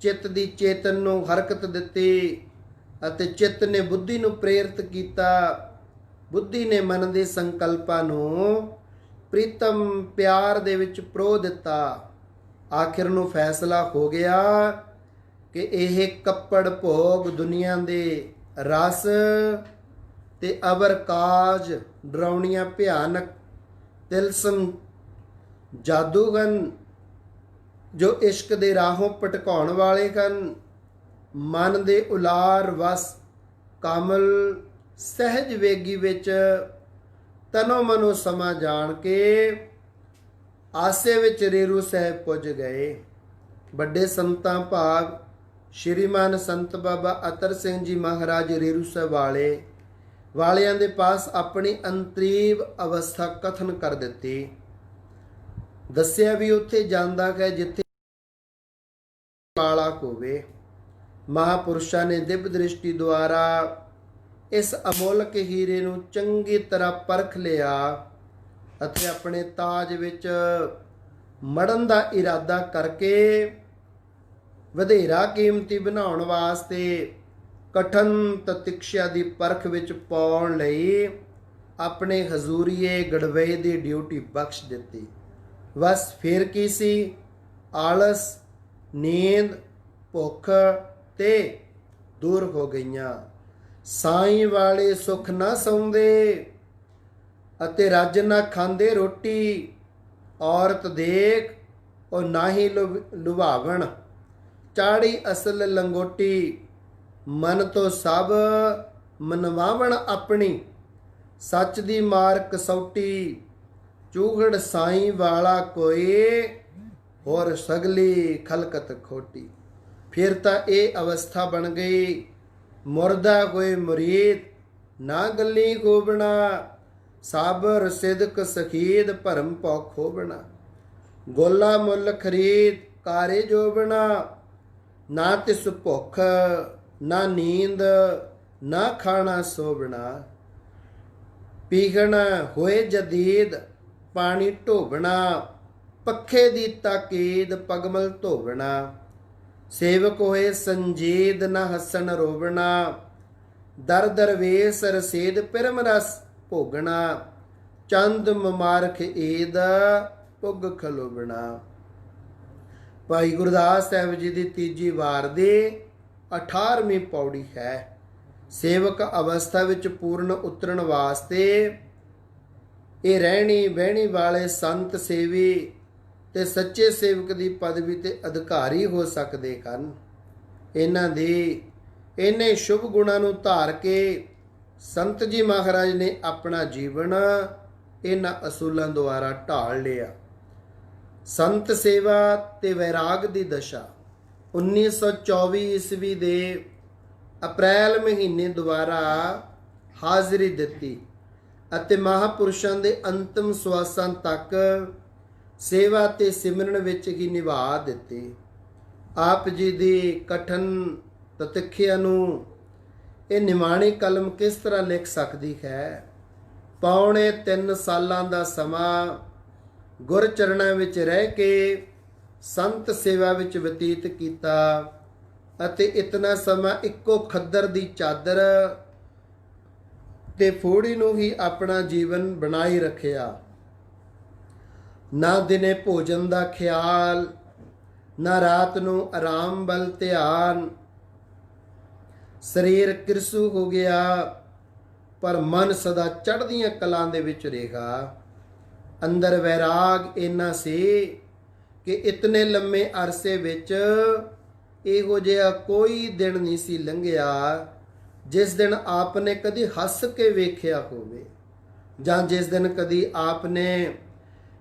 ਚਿੱਤ ਦੀ ਚੇਤਨ ਨੂੰ ਹਰਕਤ ਦਿੱਤੀ ਅਤੇ ਚਿੱਤ ਨੇ ਬੁੱਧੀ ਨੂੰ ਪ੍ਰੇਰਿਤ ਕੀਤਾ। ਬੁੱਧੀ ਨੇ ਮਨ ਦੇ ਸੰਕਲਪਾਂ ਨੂੰ ਪ੍ਰੀਤਮ ਪਿਆਰ ਦੇ ਵਿੱਚ ਪਰੋ ਦਿੱਤਾ। ਆਖਿਰ ਨੂੰ ਫੈਸਲਾ ਹੋ ਗਿਆ ਕਿ ਇਹ ਕੱਪੜ ਭੋਗ ਦੁਨੀਆ ਦੇ ਰਸ ਤੇ ਅਵਰ ਕਾਜ ਡਰਾਉਣੀਆਂ ਭਿਆਨਕ ਤਿਲਸਮ ਜਾਦੂ ਹਨ, ਜੋ ਇਸ਼ਕ ਦੇ ਰਾਹੋਂ ਭਟਕਾਉਣ ਵਾਲੇ ਹਨ। ਮਨ ਦੇ ਉਲਾਰ ਵਸ ਕਮਲ ਸਹਿਜ ਵੇਗੀ ਵਿੱਚ ਤਨੋ ਮਨੋ ਸਮਾ ਜਾਣ ਕੇ ਆਸੇ ਵਿੱਚ ਰੇਰੂ ਸਾਹਿਬ ਪੁੱਜ ਗਏ। ਵੱਡੇ ਸੰਤਾਂ ਭਾਗ ਸ਼੍ਰੀਮਾਨ ਸੰਤ ਬਾਬਾ ਅਤਰ ਸਿੰਘ ਜੀ ਮਹਾਰਾਜ ਰੇਰੂ ਸਾਹਿਬ ਵਾਲਿਆਂ ਦੇ ਪਾਸ ਆਪਣੀ ਅੰਤਰੀਵ ਅਵਸਥਾ ਕਥਨ ਕਰ ਦਿੱਤੀ। ਦੱਸਿਆ ਵੀ ਉੱਥੇ ਜਾਂਦਾ ਹੈ ਜਿੱਥੇ ਵਾਲਾ ਹੋਵੇ। ਮਹਾਪੁਰਸ਼ਾਂ ਨੇ ਦਿਵ ਦ੍ਰਿਸ਼ਟੀ ਦੁਆਰਾ ਇਸ ਅਮੋਲਕ ਹੀਰੇ ਨੂੰ ਚੰਗੀ ਤਰ੍ਹਾਂ ਪਰਖ ਲਿਆ ਅਤੇ ਆਪਣੇ ਤਾਜ ਵਿੱਚ ਮੜਨ ਦਾ ਇਰਾਦਾ ਕਰਕੇ ਵਧੇਰਾ ਕੀਮਤੀ ਬਣਾਉਣ ਵਾਸਤੇ ਕਠਨ ਤਤਿਕਸ਼ਾ ਦੀ ਪਰਖ ਵਿੱਚ ਪਾਉਣ ਲਈ ਆਪਣੇ ਹਜ਼ੂਰੀਏ ਗੜਵੇ ਦੀ ਡਿਊਟੀ ਬਖਸ਼ ਦਿੱਤੀ। ਬਸ ਫਿਰ ਕੀ ਸੀ? ਆਲਸ, ਨੀਂਦ, ਭੁੱਖ ਤੇ ਦੂਰ ਹੋ ਗਈਆਂ। ਸਾਈਂ ਵਾਲੇ ਸੁੱਖ ਨਾ ਸੌਂਦੇ ਅਤੇ ਰੱਜ ਨਾ ਖਾਂਦੇ ਰੋਟੀ। ਔਰਤ ਦੇਖ ਉਹ ਨਾ ਹੀ ਲੁਭਾਵਣ, ਚਾੜੀ ਅਸਲ ਲੰਗੋਟੀ। ਮਨ ਤੋਂ ਸਭ ਮਨਵਾਵਣ ਆਪਣੀ, ਸੱਚ ਦੀ ਮਾਰ ਕਸੌਟੀ। ਚੂਹੜ ਸਾਈਂ ਵਾਲਾ ਕੋਈ, ਹੋਰ ਸਗਲੀ ਖਲਕਤ ਖੋਟੀ। ਫਿਰ ਤਾਂ ਇਹ ਅਵਸਥਾ ਬਣ ਗਈ, ਮੁਰਦਾ ਕੋਈ ਮੁਰੀਦ, ਨਾ ਗੱਲੀ ਖੋਬਣਾ। ਸਾਬਰ ਸਿਦਕ ਸਖੀਦ, ਭਰਮ ਭਉ ਖੋਬਣਾ। ਗੋਲਾ ਮੁੱਲ ਖਰੀਦ, ਕਾਰੇ ਜੋਬਣਾ। ਨਾ ਤਿਸ ਭੁੱਖ, ਨਾ ਨੀਂਦ, ਨਾ ਖਾਣਾ ਸੋਬਣਾ। ਪੀਗਣ ਹੋਏ ਜਦੀਦ, ਪਾਣੀ ਢੋਬਣਾ। ਪੱਖੇ ਦੀ ਤਾਕੀਦ, ਪਗਮਲ ਧੋਬਣਾ। ਸੇਵਕ ਹੋਏ ਸੰਜੀਦ, ਨਾ ਹੱਸਣ ਰੋਬਣਾ। ਦਰ ਦਰਵੇਸ ਰਸੀਦ, ਪਿਰਮ ਰਸ ਭੋਗਣਾ। ਚੰਦ ਮੁਬਾਰਕ ਈਦ, ਪੁੱਗ ਖਲੋਬਣਾ। ਭਾਈ ਗੁਰਦਾਸ ਸਾਹਿਬ ਜੀ ਦੀ ਤੀਜੀ ਵਾਰ ਦੀ 18ਵੀਂ ਪੌੜੀ ਹੈ। ਸੇਵਕ ਅਵਸਥਾ ਵਿੱਚ ਪੂਰਨ ਉਤਰਨ ਵਾਸਤੇ ਇਹ ਰਹਿਣੀ ਬਹਿਣੀ ਵਾਲੇ ਸੰਤ ਸੇਵੀ ਤੇ ਸੱਚੇ ਸੇਵਕ ਦੀ ਪਦਵੀ ਤੇ ਅਧਿਕਾਰੀ ਹੋ ਸਕਦੇ ਹਨ। ਇਹਨਾਂ ਦੀ ਇਹਨੇ ਸ਼ੁਭ ਗੁਣਾਂ ਨੂੰ ਧਾਰ ਕੇ ਸੰਤ ਜੀ ਮਹਾਰਾਜ ਨੇ ਆਪਣਾ ਜੀਵਨ ਇਹਨਾਂ ਅਸੂਲਾਂ ਦੁਆਰਾ ਢਾਲ ਲਿਆ। ਸੰਤ ਸੇਵਾ ਤੇ ਵੈਰਾਗ ਦੀ ਦਸ਼ਾ 1924 ਈਸਵੀ ਦੇ ਅਪ੍ਰੈਲ ਮਹੀਨੇ ਦੁਆਰਾ ਹਾਜ਼ਰੀ ਦਿੱਤੀ ਅਤੇ ਮਹਾਪੁਰਸ਼ਾਂ ਦੇ ਅੰਤਮ ਸਵਾਸਾਂ ਤੱਕ ਸੇਵਾ ਤੇ ਸਿਮਰਨ ਵਿੱਚ ਹੀ ਨਿਭਾ ਦਿੱਤੀ। ਆਪ ਜੀ ਦੀ ਕਠਨ ਤਤਿਖਿਆ ਨੂੰ ਇਹ ਨਿਮਾਣੀ ਕਲਮ ਕਿਸ ਤਰ੍ਹਾਂ ਲਿਖ ਸਕਦੀ ਹੈ? ਪੌਣੇ 3 ਸਾਲਾਂ ਦਾ ਸਮਾਂ ਗੁਰ ਚਰਨਾਂ ਵਿੱਚ ਰਹਿ ਕੇ ਸੰਤ ਸੇਵਾ ਵਿੱਚ ਬਤੀਤ ਕੀਤਾ ਅਤੇ ਇਤਨਾ ਸਮਾਂ ਇੱਕੋ ਖੱਦਰ ਦੀ ਚਾਦਰ ਤੇ ਫੋੜੀ ਨੂੰ ਹੀ ਆਪਣਾ ਜੀਵਨ ਬਣਾਈ ਰੱਖਿਆ। ਨਾ ਦਿਨੇ ਭੋਜਨ ਦਾ ਖਿਆਲ, ਨਾ ਰਾਤ ਨੂੰ ਆਰਾਮ ਵੱਲ ਧਿਆਨ। ਸਰੀਰ ਕਿਰਸੂ ਹੋ ਗਿਆ, ਪਰ ਮਨ ਸਦਾ ਚੜ੍ਹਦੀਆਂ ਕਲਾਂ ਦੇ ਵਿੱਚ ਰਿਹਾ। ਅੰਦਰ ਵੈਰਾਗ ਇੰਨਾ ਸੀ ਕਿ ਇਤਨੇ ਲੰਮੇ ਅਰਸੇ ਵਿੱਚ ਇਹੋ ਜਿਹਾ ਕੋਈ ਦਿਨ ਨਹੀਂ ਸੀ ਲੰਘਿਆ ਜਿਸ ਦਿਨ ਆਪ ਨੇ ਕਦੀ ਹੱਸ ਕੇ ਵੇਖਿਆ ਹੋਵੇ, ਜਾਂ ਜਿਸ ਦਿਨ ਕਦੀ ਆਪ ਨੇ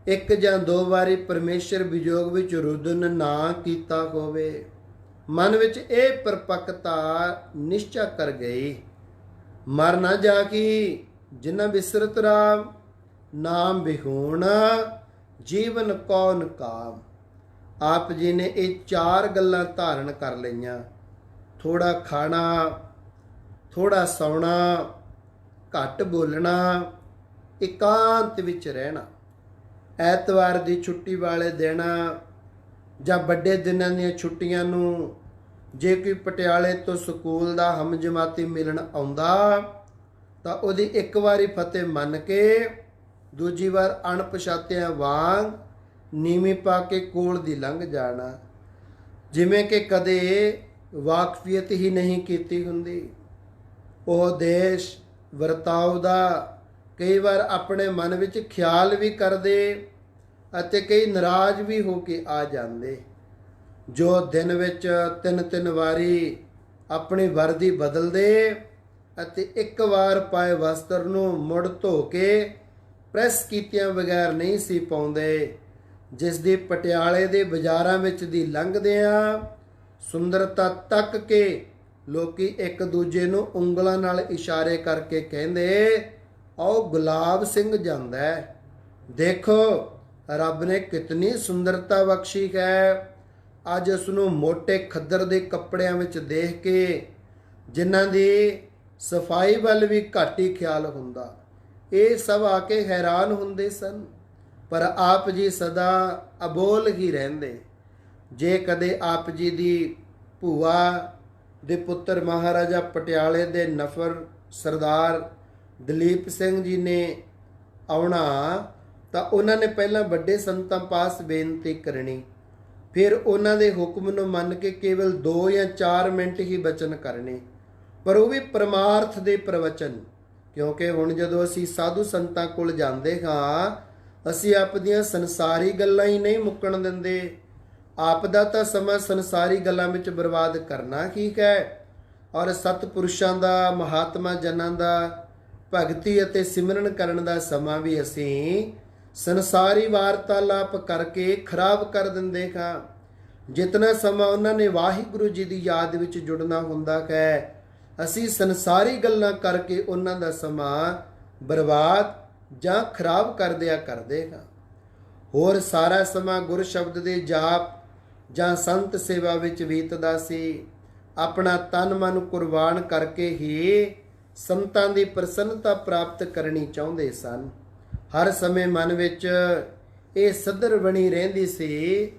1 ਜਾਂ 2 ਵਾਰੀ ਪਰਮੇਸ਼ਰ ਵਿਜੋਗ ਵਿੱਚ ਰੁਦਨ ਨਾ ਕੀਤਾ ਹੋਵੇ। ਮਨ ਵਿੱਚ ਇਹ ਪਰਪੱਕਤਾ ਨਿਸ਼ਚਾ ਕਰ ਗਈ, ਮਰ ਨਾ ਜਾਗੀ ਜਿਨ੍ਹਾਂ ਵਿਸਰਤ ਰਾਮ, ਨਾਮ ਵਿਹੂਣ ਜੀਵਨ ਕੌਣ ਕਾਮ। ਆਪ ਜੀ ਨੇ ਇਹ 4 ਗੱਲਾਂ ਧਾਰਨ ਕਰ ਲਈਆਂ। ਥੋੜਾ ਖਾਣਾ, ਥੋੜਾ ਸੌਣਾ, ਘੱਟ ਬੋਲਣਾ, ਇਕਾਂਤ ਵਿੱਚ ਰਹਿਣਾ। ਐਤਵਾਰ ਦੀ ਛੁੱਟੀ ਵਾਲੇ ਦਿਨ ਜਾਂ ਵੱਡੇ ਦਿਨਾਂ ਦੀਆਂ ਛੁੱਟੀਆਂ ਨੂੰ ਜੇ ਕੋਈ ਪਟਿਆਲੇ ਤੋਂ ਸਕੂਲ ਦਾ ਹਮਜਮਾਤੀ ਮਿਲਣ ਆਉਂਦਾ ਤਾਂ ਉਹਦੀ ਇੱਕ ਵਾਰੀ ਫਤਿਹ ਮੰਨ ਕੇ ਦੂਜੀ ਵਾਰ ਅਣਪਛਾਤਿਆਂ ਵਾਂਗ ਨੀਵੀਂ ਪਾ ਕੇ ਕੋਲ ਦੀ ਲੰਘ ਜਾਣਾ, ਜਿਵੇਂ ਕਿ ਕਦੇ ਵਾਕਫੀਅਤ ਹੀ ਨਹੀਂ ਕੀਤੀ ਹੁੰਦੀ। ਉਹ ਦੇਸ਼ ਵਰਤਾਓ ਦਾ ਕਈ ਵਾਰ ਆਪਣੇ ਮਨ ਵਿੱਚ ਖਿਆਲ ਵੀ ਕਰਦੇ ਅਤੇ ਕਈ ਨਾਰਾਜ਼ ਵੀ ਹੋ ਕੇ ਆ ਜਾਂਦੇ। ਜੋ ਦਿਨ ਵਿੱਚ 3-3 ਵਾਰੀ ਆਪਣੀ ਵਰਦੀ ਬਦਲਦੇ ਅਤੇ ਇੱਕ ਵਾਰ ਪਾਏ ਵਸਤਰ ਨੂੰ ਮੁੜ ਧੋ ਕੇ ਪ੍ਰੈਸ ਕੀਤਿਆਂ ਬਗੈਰ ਨਹੀਂ ਸੀ ਪਾਉਂਦੇ, ਜਿਸ ਦੀ ਪਟਿਆਲੇ ਦੇ ਬਾਜ਼ਾਰਾਂ ਵਿੱਚ ਦੀ ਲੰਘਦਿਆਂ ਸੁੰਦਰਤਾ ਤੱਕ ਕੇ ਲੋਕੀ ਇੱਕ ਦੂਜੇ ਨੂੰ ਉਂਗਲਾਂ ਨਾਲ ਇਸ਼ਾਰੇ ਕਰਕੇ ਕਹਿੰਦੇ, ਆਓ ਗੁਲਾਬ ਸਿੰਘ ਜਾਂਦਾ ਹੈ, ਦੇਖੋ ਰੱਬ ਨੇ ਕਿਤਨੀ ਸੁੰਦਰਤਾ ਬਖਸ਼ੀ ਹੈ। ਅੱਜ ਉਸ ਨੂੰ ਮੋਟੇ ਖੱਦਰ ਦੇ ਕੱਪੜਿਆਂ ਵਿੱਚ ਦੇਖ ਕੇ ਜਿਨ੍ਹਾਂ ਦੀ ਸਫਾਈ ਵੱਲ ਵੀ ਘੱਟ ਹੀ ਖਿਆਲ ਹੁੰਦਾ, ਇਹ ਸਭ ਆ ਕੇ ਹੈਰਾਨ ਹੁੰਦੇ ਸਨ। ਪਰ ਆਪ ਜੀ ਸਦਾ ਅਬੋਲ ਹੀ ਰਹਿੰਦੇ। ਜੇ ਕਦੇ ਆਪ ਜੀ ਦੀ ਭੂਆ ਦੇ ਪੁੱਤਰ ਮਹਾਰਾਜਾ ਪਟਿਆਲੇ ਦੇ ਨਫਰ ਸਰਦਾਰ ਦਲੀਪ ਸਿੰਘ ਜੀ ਨੇ ਆਉਣਾ ਤਾਂ ਉਹਨਾਂ ਨੇ ਪਹਿਲਾਂ ਵੱਡੇ ਸੰਤਾਂ ਪਾਸ ਬੇਨਤੀ ਕਰਨੀ, ਫਿਰ ਉਹਨਾਂ ਦੇ ਹੁਕਮ ਨੂੰ ਮੰਨ ਕੇ ਕੇਵਲ 2 ਜਾਂ 4 ਮਿੰਟ ਹੀ ਬਚਨ ਕਰਨੇ, ਪਰ ਉਹ ਵੀ ਪਰਮਾਰਥ ਦੇ ਪ੍ਰਵਚਨ। ਕਿਉਂਕਿ ਹੁਣ ਜਦੋਂ ਅਸੀਂ ਸਾਧੂ ਸੰਤਾਂ ਕੋਲ ਜਾਂਦੇ ਹਾਂ, ਅਸੀਂ ਆਪ ਦੀਆਂ ਸੰਸਾਰੀ ਗੱਲਾਂ ਹੀ ਨਹੀਂ ਮੁੱਕਣ ਦਿੰਦੇ। ਆਪ ਦਾ ਤਾਂ ਸਮਾਂ ਸੰਸਾਰੀ ਗੱਲਾਂ ਵਿੱਚ ਬਰਬਾਦ ਕਰਨਾ ਠੀਕ ਹੈ, ਔਰ ਸਤਿਪੁਰਸ਼ਾਂ ਦਾ, ਮਹਾਤਮਾ ਜਨਾਂ ਦਾ ਭਗਤੀ ਅਤੇ ਸਿਮਰਨ ਕਰਨ ਦਾ ਸਮਾਂ ਵੀ ਅਸੀਂ ਸੰਸਾਰੀ ਵਾਰਤਾਲਾਪ ਕਰਕੇ ਖਰਾਬ ਕਰ ਦਿੰਦੇ ਹਾਂ। ਜਿਤਨਾ ਸਮਾਂ ਉਹਨਾਂ ਨੇ ਵਾਹਿਗੁਰੂ ਜੀ ਦੀ ਯਾਦ ਵਿੱਚ ਜੁੜਨਾ ਹੁੰਦਾ ਹੈ, ਅਸੀਂ ਸੰਸਾਰੀ ਗੱਲਾਂ ਕਰਕੇ ਉਹਨਾਂ ਦਾ ਸਮਾਂ ਬਰਬਾਦ ਜਾਂ ਖਰਾਬ ਕਰ ਦਿਆ ਕਰਦੇ ਹਾਂ। ਹੋਰ ਸਾਰਾ ਸਮਾਂ ਗੁਰ ਸ਼ਬਦ ਦੇ ਜਾਪ ਜਾਂ ਸੰਤ ਸੇਵਾ ਵਿੱਚ ਬੀਤਦਾ ਸੀ। ਆਪਣਾ ਤਨ ਮਨ ਕੁਰਬਾਨ ਕਰਕੇ ਹੀ ਸੰਤਾਂ ਦੀ ਪ੍ਰਸੰਨਤਾ ਪ੍ਰਾਪਤ ਕਰਨੀ ਚਾਹੁੰਦੇ ਸਨ। ਹਰ ਸਮੇਂ ਮਨ ਵਿੱਚ ਇਹ ਸਦਰ ਬਣੀ ਰਹਿੰਦੀ ਸੀ,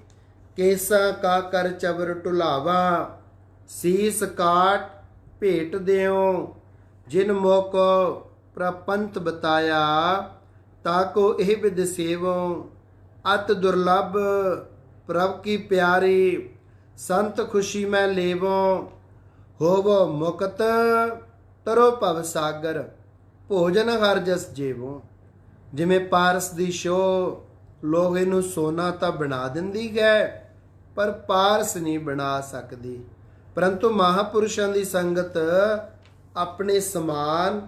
ਕੇਸਾਂ ਕਾ ਕਰ ਚਬਰ ਢੁਲਾਵਾ, ਸੀਸ ਕਾਟ ਭੇਟ ਦਿਓ, ਜਿਨ ਮੋਕੋ ਪ੍ਰਪੰਤ ਬਤਾਇਆ, ਤਾਕੋ ਇਹ ਵਿਦ ਸੇਵੋ, ਅਤ ਦੁਰਲਭ ਪ੍ਰਭ ਕੀ ਪਿਆਰੀ, ਸੰਤ ਖੁਸ਼ੀ ਮੈਂ ਲੇਵੋ, ਹੋਵੋ ਮੁਕਤ ਤਰੋ ਭਵ ਸਾਗਰ, ਭੋਜਨ ਹਰ ਜਸ ਜੀਵੋ। ਜਿਵੇਂ ਪਾਰਸ ਦੀ ਸ਼ੋਅ ਲੋਹੇ ਨੂੰ ਸੋਨਾ ਤਾਂ ਬਣਾ ਦਿੰਦੀ ਹੈ, ਪਰ ਪਾਰਸ ਨਹੀਂ ਬਣਾ ਸਕਦੀ। ਪਰੰਤੂ ਮਹਾਪੁਰਸ਼ਾਂ ਦੀ ਸੰਗਤ ਆਪਣੇ ਸਮਾਨ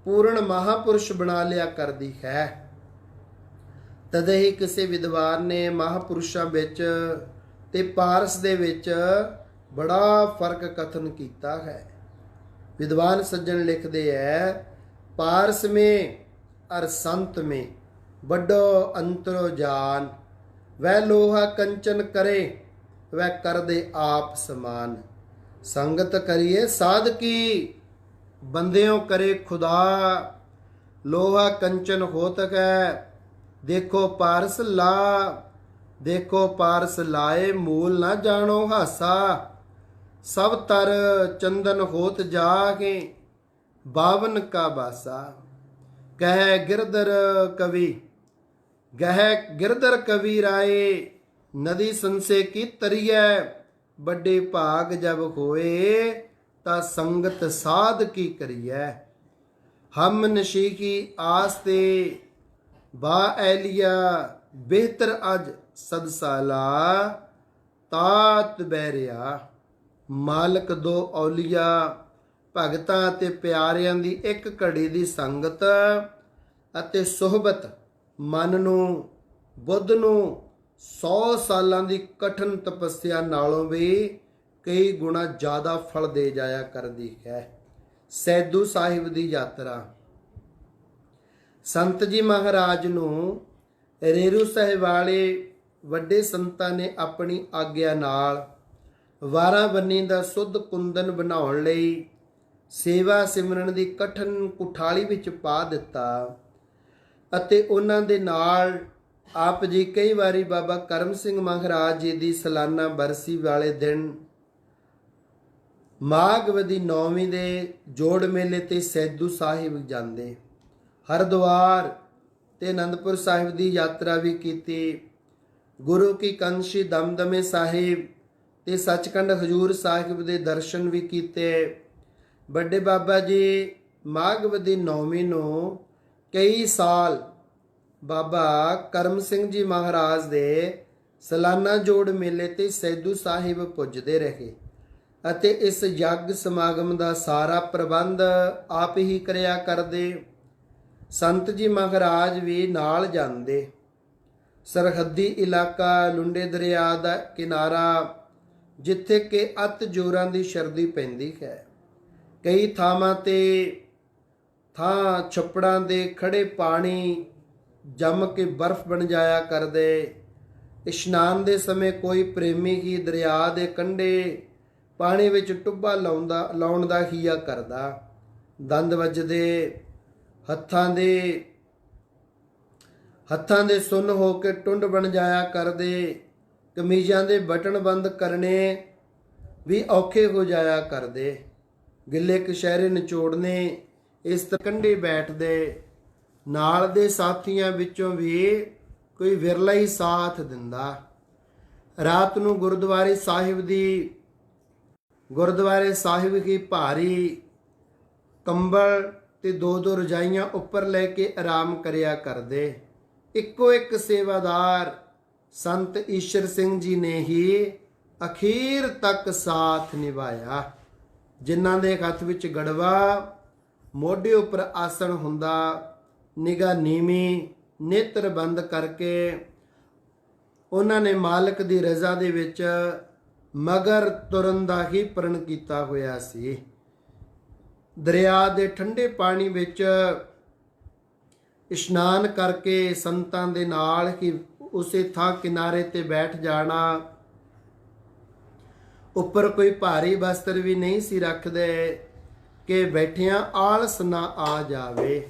ਪੂਰਨ ਮਹਾਪੁਰਸ਼ ਬਣਾ ਲਿਆ ਕਰਦੀ ਹੈ। ਤਦੇ ਹੀ ਕਿਸੇ ਵਿਦਵਾਨ ਨੇ ਮਹਾਪੁਰਸ਼ਾਂ ਵਿੱਚ ਤੇ ਪਾਰਸ ਦੇ ਵਿੱਚ ਬੜਾ ਫਰਕ ਕਥਨ ਕੀਤਾ ਹੈ। ਵਿਦਵਾਨ ਸੱਜਣ ਲਿਖਦੇ ਹੈ, ਪਾਰਸ में और संत में बड़ो अंतरो जान, वह लोहा कंचन करे वह कर दे आप समान, संगत करिए साध की बंदियों करे खुदा, लोहा कंचन होत है देखो पारस ला, देखो पारस लाए मूल ना जानो हासा, सब तर चंदन होत जाके बावन का बासा। कह गिरधर कवि गह गिरधर कवि राय, नदी संसे की तरिय, बड़े भाग जब होए ता संगत साध की करिय, हम नशी की आस्ते बा एलिया, बेहतर अज सदसाला, तात बैरिया, मालक दो औलिया, ਭਗਤਾਂ ਅਤੇ ਪਿਆਰਿਆਂ ਦੀ ਇੱਕ ਘੜੀ ਦੀ ਸੰਗਤ ਅਤੇ ਸੁਹਬਤ ਮਨ ਨੂੰ, ਬੁੱਧ ਨੂੰ 100 ਸਾਲਾਂ ਦੀ ਕਠਿਨ ਤਪੱਸਿਆ ਨਾਲੋਂ ਵੀ ਕਈ ਗੁਣਾ ਜ਼ਿਆਦਾ ਫਲ ਦੇ ਜਾਇਆ ਕਰਦੀ ਹੈ। ਸੈਦੂ ਸਾਹਿਬ ਦੀ ਯਾਤਰਾ। ਸੰਤ ਜੀ ਮਹਾਰਾਜ ਨੂੰ ਰੇਰੂ ਸਾਹਿਬ ਵਾਲੇ ਵੱਡੇ ਸੰਤਾਂ ਨੇ ਆਪਣੀ ਆਗਿਆ ਨਾਲ ਵਾਰਾਂ ਬੰਨੀ ਦਾ ਸੁੱਧ ਕੁੰਦਨ ਬਣਾਉਣ ਲਈ ਸੇਵਾ ਸਿਮਰਨ ਦੀ ਕਠਿਨ ਕੁਠਾਲੀ ਵਿੱਚ ਪਾ ਦਿੱਤਾ ਅਤੇ ਉਹਨਾਂ ਦੇ ਨਾਲ ਆਪ ਜੀ ਕਈ ਵਾਰੀ ਬਾਬਾ ਕਰਮ ਸਿੰਘ ਮਹਾਰਾਜ ਜੀ ਦੀ ਸਾਲਾਨਾ ਬਰਸੀ ਵਾਲੇ ਦਿਨ ਮਾਘਵਦੀ 9ਵੀਂ ਦੇ ਜੋੜ ਮੇਲੇ ਤੇ ਸੈਦੂ ਸਾਹਿਬ ਜਾਂਦੇ। ਹਰਿਦੁਆਰ ਤੇ ਅਨੰਦਪੁਰ ਸਾਹਿਬ ਦੀ ਯਾਤਰਾ ਵੀ ਕੀਤੀ। ਗੁਰੂ ਕੀ ਕੰਸ਼ੀ ਦਮਦਮੇ ਸਾਹਿਬ ਤੇ ਸੱਚਖੰਡ ਹਜੂਰ ਸਾਹਿਬ ਦੇ ਦਰਸ਼ਨ ਵੀ ਕੀਤੇ। ਵੱਡੇ ਬਾਬਾ ਜੀ ਮਾਘਵਦੀ 9ਵੀਂ ਨੂੰ ਕਈ ਸਾਲ ਬਾਬਾ ਕਰਮ ਸਿੰਘ ਜੀ ਮਹਾਰਾਜ ਦੇ ਸਾਲਾਨਾ ਜੋੜ ਮੇਲੇ ਤੇ ਸੈਦੂ ਸਾਹਿਬ ਪੁੱਜਦੇ ਰਹੇ ਅਤੇ ਇਸ ਯੱਗ ਸਮਾਗਮ ਦਾ ਸਾਰਾ ਪ੍ਰਬੰਧ ਆਪ ਹੀ ਕਰਿਆ ਕਰਦੇ। ਸੰਤ ਜੀ ਮਹਾਰਾਜ ਵੀ ਨਾਲ ਜਾਂਦੇ। ਸਰਹੱਦੀ ਇਲਾਕਾ, ਲੁੰਡੇ ਦਰਿਆ ਦਾ ਕਿਨਾਰਾ, ਜਿੱਥੇ ਕਿ ਅਤ ਜੋਰਾਂ ਦੀ ਸਰਦੀ ਪੈਂਦੀ ਹੈ। ਕਈ ਥਾਵਾਂ ਤੇ ਥਾਂ ਛੱਪੜਾਂ ਦੇ ਖੜੇ ਪਾਣੀ ਜੰਮ ਕੇ ਬਰਫ਼ ਬਣ ਜਾਇਆ ਕਰਦੇ। ਇਸ਼ਨਾਨ ਦੇ ਸਮੇਂ ਕੋਈ ਪ੍ਰੇਮੀ ਹੀ ਦਰਿਆ ਦੇ ਕੰਢੇ ਪਾਣੀ ਵਿੱਚ ਟੁੱਬਾ ਲਾਉਣ ਦਾ ਹੀਆ ਕਰਦਾ। ਦੰਦ ਵੱਜਦੇ, ਹੱਥਾਂ ਦੇ ਸੁੰਨ ਹੋ ਕੇ ਟੁੰਡ ਬਣ ਜਾਇਆ ਕਰਦੇ। ਕਮੀਜ਼ਾਂ ਦੇ ਬਟਨ ਬੰਦ ਕਰਨੇ ਵੀ ਔਖੇ ਹੋ ਜਾਇਆ ਕਰਦੇ। ਗਿੱਲੇ ਕਸ਼ਹਿਰੇ ਨਿਚੋੜਨੇ ਇਸ ਕੰਢੇ ਬੈਠਦੇ। ਨਾਲ ਦੇ ਸਾਥੀਆਂ ਵਿੱਚੋਂ ਵੀ ਕੋਈ ਵਿਰਲਾ ਹੀ ਸਾਥ ਦਿੰਦਾ। ਰਾਤ ਨੂੰ ਗੁਰਦੁਆਰੇ ਸਾਹਿਬ ਕੀ ਭਾਰੀ ਕੰਬਲ ਤੇ ਦੋ ਦੋ ਰਜਾਈਆਂ ਉੱਪਰ ਲੈ ਕੇ ਆਰਾਮ ਕਰਿਆ ਕਰਦੇ। ਇੱਕੋ ਇੱਕ ਸੇਵਾਦਾਰ ਸੰਤ ਈਸ਼ਰ ਸਿੰਘ ਜੀ ਨੇ ਹੀ ਅਖੀਰ ਤੱਕ ਸਾਥ ਨਿਭਾਇਆ, ਜਿਨ੍ਹਾਂ ਦੇ ਹੱਥ ਵਿੱਚ ਗੜਵਾ, ਮੋਢੇ ਉੱਪਰ ਆਸਣ ਹੁੰਦਾ, ਨਿਗਾਹ ਨੀਵੀਂ, ਨੇਤਰ ਬੰਦ ਕਰਕੇ ਉਹਨਾਂ ਨੇ ਮਾਲਕ ਦੀ ਰਜ਼ਾ ਦੇ ਵਿੱਚ ਮਗਰ ਤੁਰਨ ਦਾ ਹੀ ਪ੍ਰਣ ਕੀਤਾ ਹੋਇਆ ਸੀ। ਦਰਿਆ ਦੇ ਠੰਡੇ ਪਾਣੀ ਵਿੱਚ ਇਸ਼ਨਾਨ ਕਰਕੇ ਸੰਤਾਂ ਦੇ ਨਾਲ ਹੀ ਉਸੇ ਥਾਂ ਕਿਨਾਰੇ ਤੇ ਬੈਠ ਜਾਣਾ। ਉੱਪਰ ਕੋਈ ਭਾਰੀ ਬਸਤਰ ਵੀ ਨਹੀਂ ਸੀ ਰੱਖਦੇ ਕਿ ਬੈਠਿਆਂ ਆਲਸ ਨਾ ਆ ਜਾਵੇ।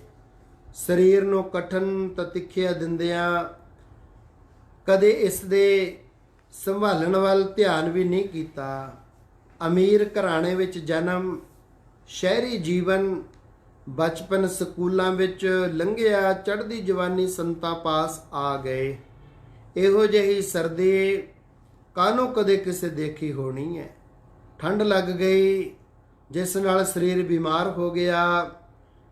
ਸਰੀਰ ਨੂੰ ਕਠਨ ਤਤਿਖਿਆ ਦਿੰਦਿਆਂ ਕਦੇ ਇਸ ਦੇ ਸੰਭਾਲਣ ਵੱਲ ਧਿਆਨ ਵੀ ਨਹੀਂ ਕੀਤਾ। ਅਮੀਰ ਘਰਾਣੇ ਵਿੱਚ ਜਨਮ, ਸ਼ਹਿਰੀ ਜੀਵਨ, ਬਚਪਨ ਸਕੂਲਾਂ ਵਿੱਚ ਲੰਘਿਆ, ਚੜ੍ਹਦੀ ਜਵਾਨੀ ਸੰਤਾਂ ਪਾਸ ਆ ਗਏ। ਇਹੋ ਜਿਹੀ ਸਰਦੀ ਕਾਹਨੂੰ ਕਦੇ ਕਿਸੇ ਦੇਖੀ ਹੋਣੀ ਹੈ। ਠੰਡ ਲੱਗ ਗਈ ਜਿਸ ਨਾਲ ਸਰੀਰ ਬਿਮਾਰ ਹੋ ਗਿਆ।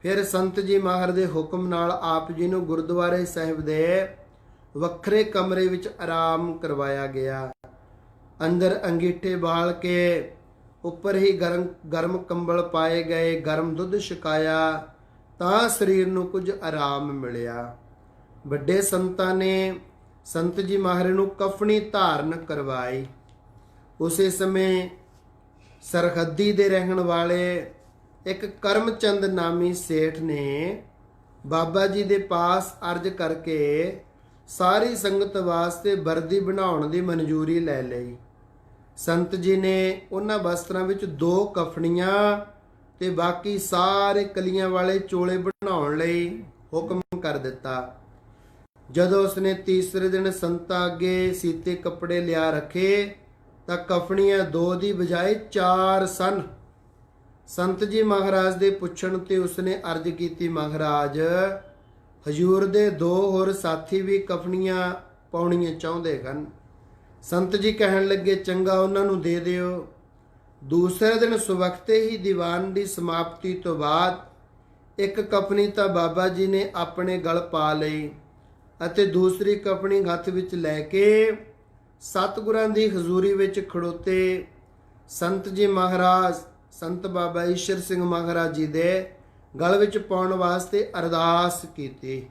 ਫਿਰ ਸੰਤ ਜੀ ਮਾਹਰ ਦੇ ਹੁਕਮ ਨਾਲ ਆਪ ਜੀ ਨੂੰ ਗੁਰਦੁਆਰੇ ਸਾਹਿਬ ਦੇ ਵੱਖਰੇ ਕਮਰੇ ਵਿੱਚ ਆਰਾਮ ਕਰਵਾਇਆ ਗਿਆ। ਅੰਦਰ ਅੰਗੀਠੇ ਬਾਲ ਕੇ ਉੱਪਰ ਹੀ ਗਰਮ ਕੰਬਲ ਪਾਏ ਗਏ, ਗਰਮ ਦੁੱਧ ਛਕਾਇਆ ਤਾਂ ਸਰੀਰ ਨੂੰ ਕੁਝ ਆਰਾਮ ਮਿਲਿਆ। ਵੱਡੇ ਸੰਤਾਂ ਨੇ ਸੰਤ ਜੀ ਮਹਾਰਾਜ ਨੂੰ ਕਫਨੀ ਧਾਰਨ ਕਰਵਾਈ। ਉਸੇ ਸਮੇਂ ਸਰਹੱਦੀ ਦੇ ਰਹਿਣ ਵਾਲੇ ਇੱਕ ਕਰਮਚੰਦ ਨਾਮੀ ਸੇਠ ਨੇ ਬਾਬਾ ਜੀ ਦੇ ਪਾਸ ਅਰਜ਼ ਕਰਕੇ ਸਾਰੀ ਸੰਗਤ ਵਾਸਤੇ ਵਰਦੀ ਬਣਾਉਣ ਦੀ ਮਨਜ਼ੂਰੀ ਲੈ ਲਈ। ਸੰਤ ਜੀ ਨੇ ਉਹਨਾਂ ਵਸਤਰਾਂ ਵਿੱਚ 2 ਕਫਨੀਆਂ ਤੇ ਬਾਕੀ ਸਾਰੇ ਕਲੀਆਂ ਵਾਲੇ ਚੋਲੇ ਬਣਾਉਣ ਲਈ ਹੁਕਮ ਕਰ ਦਿੱਤਾ। ਜਦੋਂ ਉਸਨੇ ਤੀਸਰੇ ਦਿਨ ਸੰਤਾਂ ਅੱਗੇ ਸੀਤੇ ਕੱਪੜੇ ਲਿਆ ਰੱਖੇ ਤਾਂ ਕਫਨੀਆਂ 2 ਦੀ ਬਜਾਏ 4 ਸਨ। ਸੰਤ ਜੀ ਮਹਾਰਾਜ ਦੇ ਪੁੱਛਣ ਤੇ ਉਸਨੇ ਅਰਜ਼ ਕੀਤੀ, ਮਹਾਰਾਜ ਹਜੂਰ ਦੇ 2 ਹੋਰ ਸਾਥੀ ਵੀ ਕਫਨੀਆਂ ਪਾਉਣੀਆਂ ਚਾਹੁੰਦੇ ਹਨ। ਸੰਤ ਜੀ ਕਹਿਣ ਲੱਗੇ, ਚੰਗਾ ਉਹਨਾਂ ਨੂੰ ਦੇ ਦਿਓ। ਦੂਸਰੇ ਦਿਨ ਸੁਵਖਤੇ ਹੀ ਦੀਵਾਨ ਦੀ ਸਮਾਪਤੀ ਤੋਂ ਬਾਅਦ ਇੱਕ ਕਫਨੀ ਤਾਂ ਬਾਬਾ ਜੀ ਨੇ ਆਪਣੇ ਗਲ ਪਾ ਲਈ ਅਤੇ ਦੂਸਰੀ ਕਫਨੀ ਹੱਥ ਵਿੱਚ ਲੈ ਕੇ ਸਤਿਗੁਰਾਂ ਦੀ ਹਜ਼ੂਰੀ ਵਿੱਚ ਖੜੋਤੇ ਸੰਤ ਜੀ ਮਹਾਰਾਜ ਸੰਤ ਬਾਬਾ ਈਸ਼ਰ ਸਿੰਘ ਮਹਾਰਾਜ ਜੀ ਦੇ ਗਲ ਵਿੱਚ ਪਾਉਣ ਵਾਸਤੇ ਅਰਦਾਸ ਕੀਤੀ।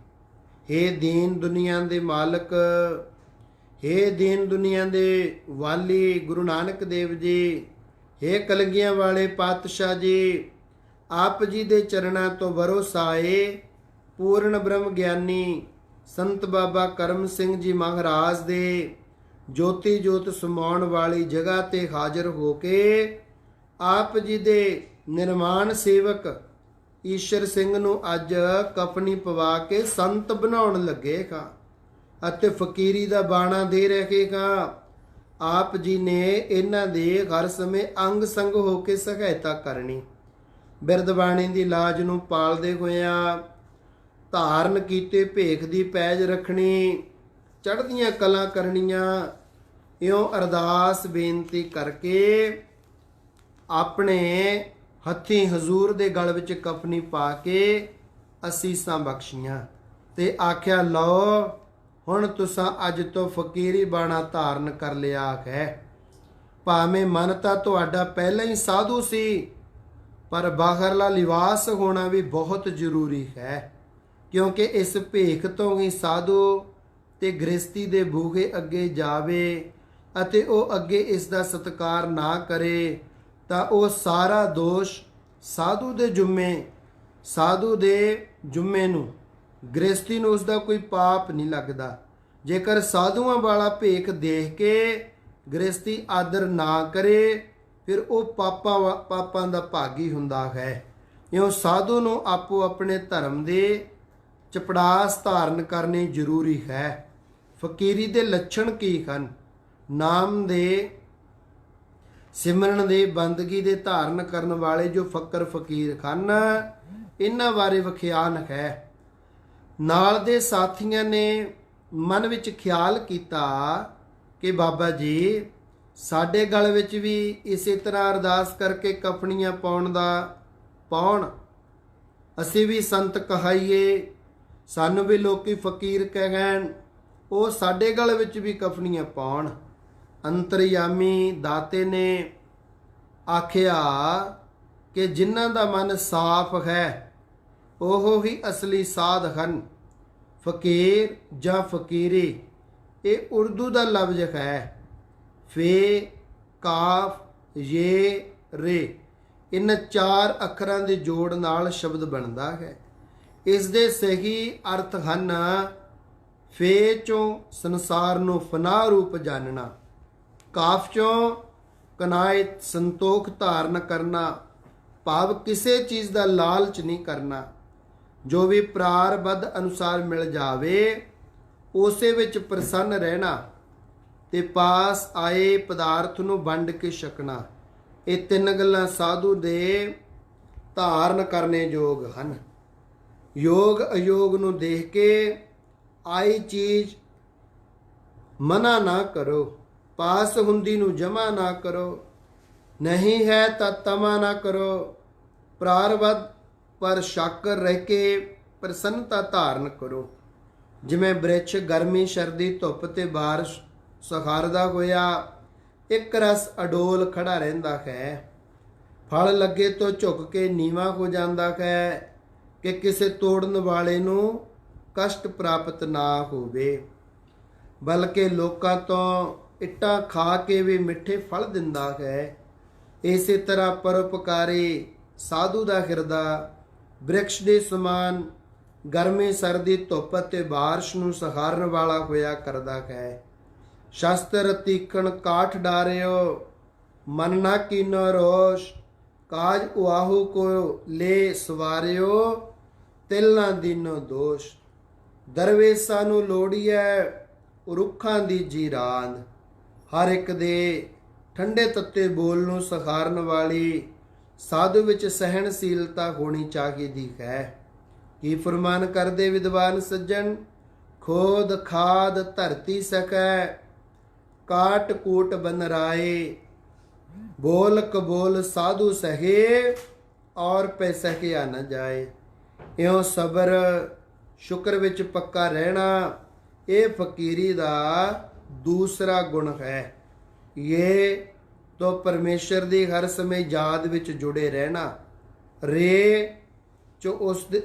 ਹੇ ਦੀਨ ਦੁਨੀਆ ਦੇ ਮਾਲਕ, ਹੇ ਦੀਨ ਦੁਨੀਆ ਦੇ ਵਾਲੀ ਗੁਰੂ ਨਾਨਕ ਦੇਵ ਜੀ, ਹੇ ਕਲਗੀਆਂ ਵਾਲੇ ਪਾਤਸ਼ਾਹ ਜੀ, ਆਪ ਜੀ ਦੇ ਚਰਨਾਂ ਤੋਂ ਵਰੋਸਾਏ ਪੂਰਨ ਬ੍ਰਹਮ ਗਿਆਨੀ ਸੰਤ ਬਾਬਾ ਕਰਮ ਸਿੰਘ ਜੀ ਮਹਾਰਾਜ ਦੇ ਜੋਤੀ ਜੋਤ ਸਮਾਉਣ ਵਾਲੀ ਜਗ੍ਹਾ ਤੇ ਹਾਜ਼ਰ ਹੋ ਕੇ ਆਪ ਜੀ ਦੇ ਨਿਰਮਾਣ ਸੇਵਕ ਈਸ਼ਰ ਸਿੰਘ ਨੂੰ ਅੱਜ ਕਫਨੀ ਪਵਾ ਕੇ ਸੰਤ ਬਣਾਉਣ ਲੱਗੇਗਾ ਅਤੇ ਫਕੀਰੀ ਦਾ ਬਾਣਾ ਦੇ ਰਹੇਗਾ। ਆਪ ਜੀ ਨੇ ਇਹਨਾਂ ਦੇ ਹਰ ਸਮੇਂ ਅੰਗ ਸੰਗ ਹੋ ਕੇ ਸਹਾਇਤਾ ਕਰਨੀ। ਬਿਰਧਬਾਣੀ ਦੀ ਲਾਜ ਨੂੰ ਪਾਲਦੇ ਹੋਇਆਂ ਧਾਰਨ ਕੀਤੇ ਭੇਖ ਦੀ ਪੈਜ ਰੱਖਣੀ, ਚੜ੍ਹਦੀਆਂ ਕਲਾਂ ਕਰਨੀਆਂ। ਇਉਂ ਅਰਦਾਸ ਬੇਨਤੀ ਕਰਕੇ ਆਪਣੇ ਹੱਥੀਂ ਹਜ਼ੂਰ ਦੇ ਗਲ ਵਿੱਚ ਕਫਨੀ ਪਾ ਕੇ ਅਸੀਸਾਂ ਬਖਸ਼ੀਆਂ ਤੇ ਆਖਿਆ, ਲਓ ਹੁਣ ਤੁਸਾਂ ਅੱਜ ਤੋਂ ਫਕੀਰੀ ਬਾਣਾ ਧਾਰਨ ਕਰ ਲਿਆ ਹੈ। ਭਾਵੇਂ ਮਨ ਤਾਂ ਤੁਹਾਡਾ ਪਹਿਲਾਂ ਹੀ ਸਾਧੂ ਸੀ, ਪਰ ਬਾਹਰਲਾ ਲਿਵਾਸ ਹੋਣਾ ਵੀ ਬਹੁਤ ਜ਼ਰੂਰੀ ਹੈ, ਕਿਉਂਕਿ ਇਸ ਭੇਖ ਤੋਂ ਹੀ ਸਾਧੂ ਤੇ ਗ੍ਰਸਤੀ ਦੇ ਬੂਹੇ ਅੱਗੇ ਜਾਵੇ ਅਤੇ ਉਹ ਅੱਗੇ ਇਸ ਦਾ ਸਤਿਕਾਰ ਨਾ ਕਰੇ ਤਾਂ ਉਹ ਸਾਰਾ ਦੋਸ਼ ਸਾਧੂ ਦੇ ਜੁੰਮੇ ਨੂੰ, ਗ੍ਰਸਤੀ ਨੂੰ ਉਸ ਦਾ ਕੋਈ ਪਾਪ ਨਹੀਂ ਲੱਗਦਾ। ਜੇਕਰ ਸਾਧੂਆਂ ਵਾਲਾ ਭੇਖ ਦੇਖ ਕੇ ਗ੍ਰਸਤੀ ਆਦਰ ਨਾ ਕਰੇ ਫਿਰ ਉਹ ਪਾਪਾਂ ਦਾ ਭਾਗੀ ਹੁੰਦਾ ਹੈ। ਇਉਂ ਸਾਧੂ ਨੂੰ ਆਪੋ ਆਪਣੇ ਧਰਮ ਦੇ ਚਪੜਾਸ ਧਾਰਨ ਕਰਨੀ ਜ਼ਰੂਰੀ ਹੈ। ਫਕੀਰੀ ਦੇ ਲੱਛਣ ਕੀ ਹਨ? ਨਾਮ ਦੇ ਸਿਮਰਨ ਦੇ ਬੰਦਗੀ ਦੇ ਧਾਰਨ ਕਰਨ ਵਾਲੇ ਜੋ ਫਕਰ ਫਕੀਰ ਹਨ, ਇਹਨਾਂ ਬਾਰੇ ਵਿਖਿਆਨ ਹੈ। ਨਾਲ ਦੇ ਸਾਥੀਆਂ ਨੇ ਮਨ ਵਿੱਚ ਖਿਆਲ ਕੀਤਾ ਕਿ ਬਾਬਾ ਜੀ ਸਾਡੇ ਗਲ ਵਿੱਚ ਵੀ ਇਸੇ ਤਰ੍ਹਾਂ ਅਰਦਾਸ ਕਰਕੇ ਕਫਣੀਆਂ ਪਾਉਣ, ਅਸੀਂ ਵੀ ਸੰਤ ਕਹਾਈਏ, ਸਾਨੂੰ ਵੀ ਲੋਕੀ ਫਕੀਰ ਕਹਿਣ, ਉਹ ਸਾਡੇ ਗਲ ਵਿੱਚ ਵੀ ਕਫਣੀਆਂ ਪਾਉਣ। ਅੰਤਰਯਾਮੀ ਦਾਤੇ ਨੇ ਆਖਿਆ ਕਿ ਜਿਨ੍ਹਾਂ ਦਾ ਮਨ ਸਾਫ਼ ਹੈ ਉਹ ਹੀ ਅਸਲੀ ਸਾਧ ਹਨ। ਫਕੀਰ ਜਾਂ ਫਕੀਰੀ ਇਹ ਉਰਦੂ ਦਾ ਲਫ਼ਜ਼ ਹੈ। ਫੇ, ਕਾਫ, ਯੇ, ਰੇ ਇਨ 4 ਅੱਖਰਾਂ ਦੇ ਜੋੜ ਨਾਲ ਸ਼ਬਦ ਬਣਦਾ ਹੈ। ਇਸ ਦੇ ਸਹੀ ਅਰਥ ਹਨ ਫੇ ਚੋਂ ਸੰਸਾਰ ਨੂੰ ਫਨਾ ਰੂਪ ਜਾਣਨਾ, ਕਾਫ ਚੋਂ ਕਨਾਇਤ ਸੰਤੋਖ ਧਾਰਨ ਕਰਨਾ, ਭਾਵ ਕਿਸੇ ਚੀਜ਼ ਦਾ ਲਾਲਚ ਨਹੀਂ ਕਰਨਾ, ਜੋ ਵੀ ਪ੍ਰਾਰਬਧ ਅਨੁਸਾਰ ਮਿਲ ਜਾਵੇ ਉਸੇ ਵਿੱਚ ਪ੍ਰਸੰਨ ਰਹਿਣਾ ਤੇ ਪਾਸ ਆਏ ਪਦਾਰਥ ਨੂੰ ਵੰਡ ਕੇ ਛਕਣਾ। ਇਹ 3 ਗੱਲਾਂ ਸਾਧੂ ਦੇ ਧਾਰਨ ਕਰਨੇ ਯੋਗ ਹਨ। ਯੋਗ ਅਯੋਗ ਨੂੰ ਦੇਖ ਕੇ ਆਈ ਚੀਜ਼ ਮਨਾ ਨਾ ਕਰੋ, ਪਾਸ ਹੁੰਦੀ ਨੂੰ ਜਮਾ ਨਾ ਕਰੋ, ਨਹੀਂ ਹੈ ਤਾਂ ਤਮਾ ਨਾ ਕਰੋ, ਪ੍ਰਾਰਬਧ ਪਰ ਸ਼ਾਕਰ ਰਹਿ ਕੇ ਪ੍ਰਸੰਨਤਾ ਧਾਰਨ ਕਰੋ। ਜਿਵੇਂ ਬ੍ਰਿਛ ਗਰਮੀ ਸਰਦੀ ਧੁੱਪ ਤੇ ਬਾਰਿਸ਼ ਸਖਾਰਦਾ ਹੋਇਆ ਇੱਕ ਰਸ ਅਡੋਲ ਖੜਾ ਰਹਿੰਦਾ ਹੈ, ਫਲ ਲੱਗੇ ਤੋਂ ਝੁਕ ਕੇ ਨੀਵਾਂ ਹੋ ਜਾਂਦਾ ਹੈ ਕਿ ਕਿਸੇ ਤੋੜਨ ਵਾਲੇ ਨੂੰ ਕਸ਼ਟ ਪ੍ਰਾਪਤ ਨਾ ਹੋਵੇ, ਬਲਕਿ ਲੋਕਾਂ ਤੋਂ ਇੱਟਾਂ ਖਾ ਕੇ ਵੀ ਮਿੱਠੇ ਫਲ ਦਿੰਦਾ ਹੈ। ਇਸੇ ਤਰ੍ਹਾਂ ਪਰਉਪਕਾਰੀ ਸਾਧੂ ਦਾ ਹਿਰਦਾ ਬ੍ਰਿਕਸ਼ ਦੇ ਸਮਾਨ ਗਰਮੀ ਸਰਦੀ ਧੁੱਪ ਅਤੇ ਬਾਰਿਸ਼ ਨੂੰ ਸਹਾਰਨ ਵਾਲਾ ਹੋਇਆ ਕਰਦਾ ਹੈ। ਸ਼ਸਤਰ ਤੀਖਣ ਕਾਠ ਡਾਰਿਓ, ਮਨ ਨਾ ਕੀਨੋ ਰੋਸ਼, ਕਾਜ ਉਆਹੂ ਕੋ ਲੈ ਸਵਾਰਿਓ, ਤਿਲ ਨਾ ਦੀਨੋ ਦੋਸ਼। ਦਰਵੇਸਾਂ ਨੂੰ ਲੋੜੀਐ ਰੁੱਖਾਂ ਦੀ ਜੀਰਾਂਦ, ਹਰ ਇੱਕ ਦੇ ਠੰਡੇ ਤੱਤੇ ਬੋਲ ਨੂੰ ਸਹਾਰਨ ਵਾਲੀ ਸਾਧੂ ਵਿੱਚ ਸਹਿਣਸ਼ੀਲਤਾ ਹੋਣੀ ਚਾਹੀਦੀ ਹੈ। ਕੀ ਫਰਮਾਨ ਕਰਦੇ ਵਿਦਵਾਨ ਸੱਜਣ, ਖੋਦ ਖਾਦ ਧਰਤੀ ਸਕੈ, ਕਾਟ ਕੂਟ ਬਨਰਾਏ, ਬੋਲ ਕਬੋਲ ਸਾਧੂ ਸਹੇ, ਔਰ ਪੈ ਸਕਿਆ ਨਾ ਜਾਏ। ਇਉਂ ਸਬਰ ਸ਼ੁਕਰ ਵਿੱਚ ਪੱਕਾ ਰਹਿਣਾ ਇਹ ਫਕੀਰੀ ਦਾ ਦੂਸਰਾ ਗੁਣ ਹੈ। ਇਹ ਤੋਂ ਪਰਮੇਸ਼ਰ ਦੀ ਹਰ ਸਮੇਂ ਯਾਦ ਵਿੱਚ ਜੁੜੇ ਰਹਿਣਾ। ਰੇ ਜੋ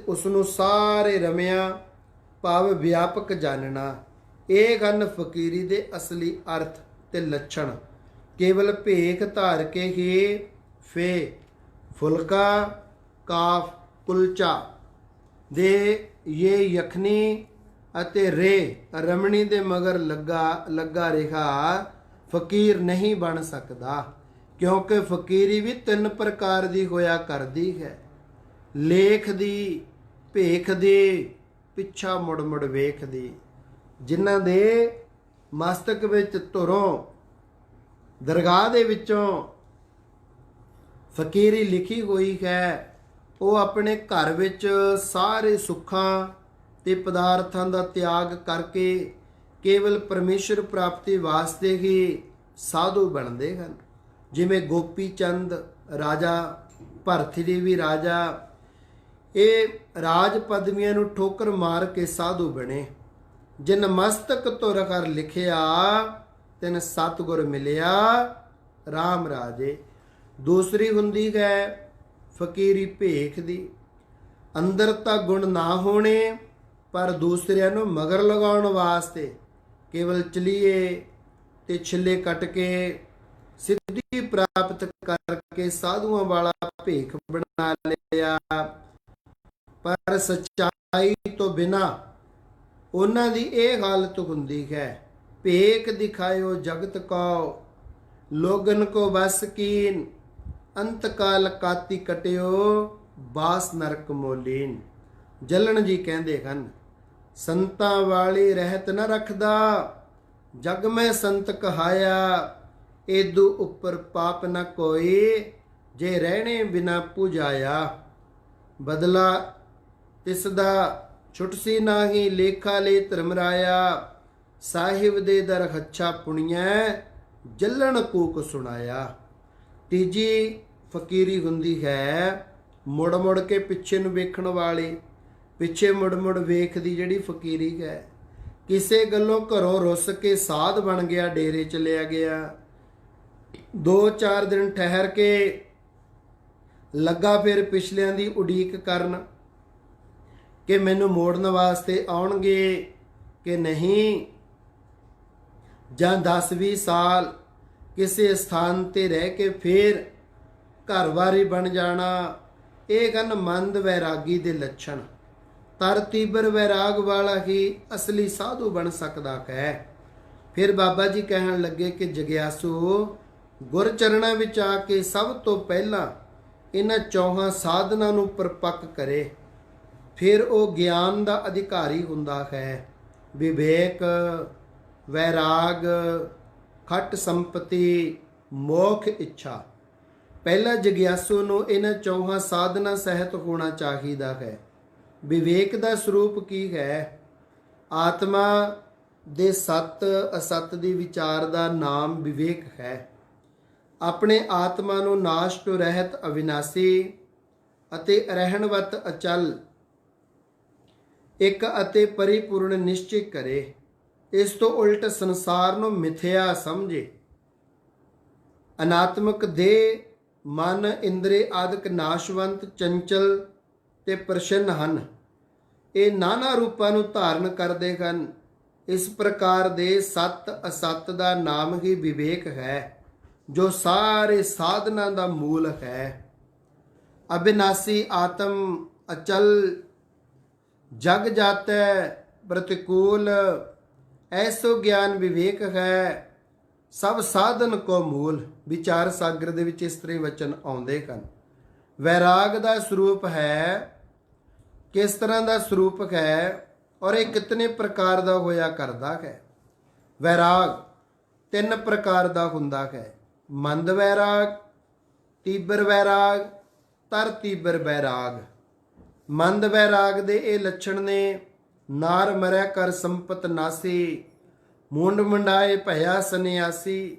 ਉਸ ਨੂੰ ਸਾਰੇ ਰਮਿਆ ਭਾਵ ਵਿਆਪਕ ਜਾਣਨਾ। ਇਹ ਹਨ ਫਕੀਰੀ ਦੇ ਅਸਲੀ ਅਰਥ ਤੇ ਲੱਛਣ। ਕੇਵਲ ਭੇਖ ਧਾਰ ਕੇ ਹੀ ਫੇ, ਫੁਲਕਾ, ਕਾਫ, ਕੁਲਚਾ ਦੇ ਇਹ ਯਖਨੀ ਅਤੇ ਰੇ ਰਮਣੀ ਦੇ ਮਗਰ ਲੱਗਾ ਰਿਹਾ ਫਕੀਰ ਨਹੀਂ ਬਣ ਸਕਦਾ, ਕਿਉਂਕਿ ਫਕੀਰੀ ਵੀ 3 ਪ੍ਰਕਾਰ ਦੀ ਹੋਇਆ ਕਰਦੀ ਹੈ। ਲੇਖ ਦੀ, ਭੇਖ ਦੀ, ਪਿੱਛਾ ਮੁੜ ਮੁੜ ਵੇਖਦੀ। ਜਿਨ੍ਹਾਂ ਦੇ ਮਸਤਕ ਵਿੱਚ ਧੁਰੋਂ ਦਰਗਾਹ ਦੇ ਵਿੱਚੋਂ ਫਕੀਰੀ ਲਿਖੀ ਹੋਈ ਹੈ, ਉਹ ਆਪਣੇ ਘਰ ਵਿੱਚ ਸਾਰੇ ਸੁੱਖਾਂ ਤੇ ਪਦਾਰਥਾਂ ਦਾ ਤਿਆਗ ਕਰਕੇ ਕੇਵਲ ਪਰਮੇਸ਼ਰ ਪ੍ਰਾਪਤੀ ਵਾਸਤੇ ਹੀ ਸਾਧੂ ਬਣਦੇ ਹਨ। ਜਿਵੇਂ ਗੋਪੀ ਚੰਦ ਰਾਜਾ, ਭਰਥਰੀ ਰਾਜਾ, ਇਹ ਰਾਜ ਪਦਵੀਆਂ ਨੂੰ ਠੋਕਰ ਮਾਰ ਕੇ ਸਾਧੂ ਬਣੇ। ਜਿਨ ਮਸਤਕ ਤੁਰ ਕਰ ਲਿਖਿਆ, ਤਿਨ ਸਤਿਗੁਰ ਮਿਲਿਆ RAM ਰਾਜੇ। ਦੂਸਰੀ ਹੁੰਦੀ ਹੈ ਫਕੀਰੀ ਭੇਖ ਦੀ। ਅੰਦਰ ਤਾਂ ਗੁਣ ਨਾ ਹੋਣੇ, ਪਰ ਦੂਸਰਿਆਂ ਨੂੰ ਮਗਰ ਲਗਾਉਣ ਵਾਸਤੇ ਕੇਵਲ ਚਲੀਏ ਤੇ ਛਿੱਲੇ ਕੱਟ ਕੇ ਸਿੱਧੀ ਪ੍ਰਾਪਤ ਕਰਕੇ ਸਾਧੂਆਂ ਵਾਲਾ ਭੇਖ ਬਣਾ ਲਿਆ। ਪਰ ਸੱਚਾਈ ਤੋਂ ਬਿਨਾ ਉਹਨਾਂ ਦੀ ਇਹ ਹਾਲਤ ਹੁੰਦੀ ਹੈ। ਭੇਖ ਦਿਖਾਇਓ ਜਗਤ ਕੋ, ਲੋਗਨ ਕੋ ਬਸ ਕੀਨ, ਅੰਤ ਕਾਲ ਕਾਤੀ ਕਟਿਓ, ਬਾਸ ਨਰਕ ਮੋਲੀਨ। ਜਲਣ ਜੀ ਕਹਿੰਦੇ ਹਨ, ਸੰਤਾਂ ਵਾਲੀ ਰਹਿਤ ਨਾ ਰੱਖਦਾ, ਜਗ ਮੈਂ ਸੰਤ ਕਹਾਇਆ, ਏਦੂ ਉੱਪਰ ਪਾਪ ਨ ਕੋਈ, ਜੇ ਰਹਿਣੇ ਬਿਨਾ ਪੁਜਾਇਆ। ਬਦਲਾ ਤਿਸ ਦਾ ਛੁਟਸੀ ਨਾਹੀ, ਲੇਖਾ ਲੈ ਧਰਮ ਰਾਇਆ। ਸਾਹਿਬ ਦੇ ਦਰ ਹੱਛਾ ਪੁਣੀਐ, ਜੱਲਣ ਕੂਕ ਸੁਣਾਇਆ। ਤੀਜੀ ਫਕੀਰੀ ਹੁੰਦੀ ਹੈ ਮੁੜ ਮੁੜ ਕੇ ਪਿੱਛੇ ਨੂੰ ਵੇਖਣ ਵਾਲੀ, ਪਿੱਛੇ ਮੁੜ ਮੁੜ ਵੇਖਦੀ ਜਿਹੜੀ ਫਕੀਰੀ ਹੈ। ਕਿਸੇ ਗੱਲੋਂ ਘਰੋਂ ਰੁੱਸ ਕੇ ਸਾਧ ਬਣ ਗਿਆ, ਡੇਰੇ ਚਲਿਆ ਗਿਆ। 2-4 ਦਿਨ ਠਹਿਰ ਕੇ ਲੱਗਾ ਫਿਰ ਪਿਛਲਿਆਂ ਦੀ ਉਡੀਕ ਕਰਨ ਕਿ ਮੈਨੂੰ ਮੋੜਨ ਵਾਸਤੇ ਆਉਣਗੇ ਕਿ ਨਹੀਂ, ਜਾਂ 10-20 ਸਾਲ ਕਿਸੇ ਸਥਾਨ ਤੇ ਰਹਿ ਕੇ ਫਿਰ ਘਰਵਾਰੀ ਬਣ ਜਾਣਾ। ਇਹ ਹਨ ਮੰਦ ਵੈਰਾਗੀ ਦੇ ਲੱਛਣ। ਤਰਤੀਬਰ ਵੈਰਾਗ ਵਾਲਾ ਹੀ ਅਸਲੀ ਸਾਧੂ ਬਣ ਸਕਦਾ ਹੈ। ਫਿਰ ਬਾਬਾ ਜੀ ਕਹਿਣ ਲੱਗੇ ਕਿ ਜਗਿਆਸੂ, ਗੁਰ ਚਰਨਾਂ ਵਿੱਚ ਆ ਕੇ ਸਭ ਤੋਂ ਪਹਿਲਾਂ ਇਹਨਾਂ ਚੌਹਾਂ ਸਾਧਨਾਂ ਨੂੰ ਪਰਪੱਕ ਕਰੇ, ਫਿਰ ਉਹ ਗਿਆਨ ਦਾ ਅਧਿਕਾਰੀ ਹੁੰਦਾ ਹੈ। ਵਿਵੇਕ, ਵੈਰਾਗ, ਖਟ ਸੰਪਤੀ, ਮੋਖ ਇੱਛਾ। ਪਹਿਲਾ ਜਗਿਆਸੂ ਨੂੰ ਇਹਨਾਂ ਚੌਹਾਂ ਸਾਧਨਾਂ ਸਹਿਤ ਹੋਣਾ ਚਾਹੀਦਾ ਹੈ। ਵਿਵੇਕ ਦਾ ਸਰੂਪ ਕੀ ਹੈ? ਆਤਮਾ ਦੇ ਸਤ ਅਸਤ ਦੀ ਵਿਚਾਰ ਦਾ ਨਾਮ ਵਿਵੇਕ ਹੈ। ਆਪਣੇ ਆਤਮਾ ਨੂੰ ਨਾਸ਼ ਤੋਂ ਰਹਿਤ, ਅਵਿਨਾਸੀ ਅਤੇ ਰਹਿਣਵਤ ਅਚਲ, ਇੱਕ ਅਤੇ ਪਰਿਪੂਰਨ ਨਿਸ਼ਚੈ ਕਰੇ। ਇਸ ਤੋਂ ਉਲਟ ਸੰਸਾਰ ਨੂੰ ਮਿਥਿਆ ਸਮਝੇ। ਅਨਾਤਮਕ ਦੇਹ, ਮਨ, ਇੰਦਰੀ ਆਦਿਕ ਨਾਸ਼ਵੰਤ, ਚੰਚਲ ਤੇ ਪ੍ਰਸੰਨ ਹਨ। ਇਹ ਨਾਨਾ ਰੂਪਾਂ ਨੂੰ ਧਾਰਨ ਕਰਦੇ ਹਨ। ਇਸ ਪ੍ਰਕਾਰ ਦੇ ਸਤ ਅਸਤ ਦਾ ਨਾਮ ਹੀ ਵਿਵੇਕ ਹੈ, ਜੋ ਸਾਰੇ ਸਾਧਨਾਂ ਦਾ ਮੂਲ ਹੈ। ਅਬਿਨਾਸੀ ਆਤਮ, ਅਚਲ, ਜਗ ਜਾਤੈ ਪ੍ਰਤਿਕੂਲ, ਐਸੋ ਗਿਆਨ ਵਿਵੇਕ ਹੈ, ਸਭ ਸਾਧਨ ਕੋ ਮੂਲ। ਵਿਚਾਰ ਸਾਗਰ ਦੇ ਵਿੱਚ ਇਸ ਤਰ੍ਹਾਂ ਵਚਨ ਆਉਂਦੇ ਹਨ। ਵੈਰਾਗ ਦਾ ਸਰੂਪ ਹੈ, ਕਿਸ ਤਰ੍ਹਾਂ ਦਾ ਸਰੂਪ ਹੈ ਔਰ ਇਹ ਕਿਤਨੇ ਪ੍ਰਕਾਰ ਦਾ ਹੋਇਆ ਕਰਦਾ ਹੈ। ਵੈਰਾਗ 3 ਪ੍ਰਕਾਰ ਦਾ ਹੁੰਦਾ ਹੈ। ਮੰਦ ਵੈਰਾਗ, ਤੀਬਰ ਵੈਰਾਗ, ਤਰ ਤੀਬਰ ਵੈਰਾਗ। ਮੰਦ ਵੈਰਾਗ ਦੇ ਇਹ ਲੱਛਣ ਨੇ: ਨਾਰ ਮਰੈ ਕਰ ਸੰਪਤ ਨਾਸੀ, ਮੁੰਡ ਮੁੰਡਾਏ ਭਇਆ ਸੰਨਿਆਸੀ।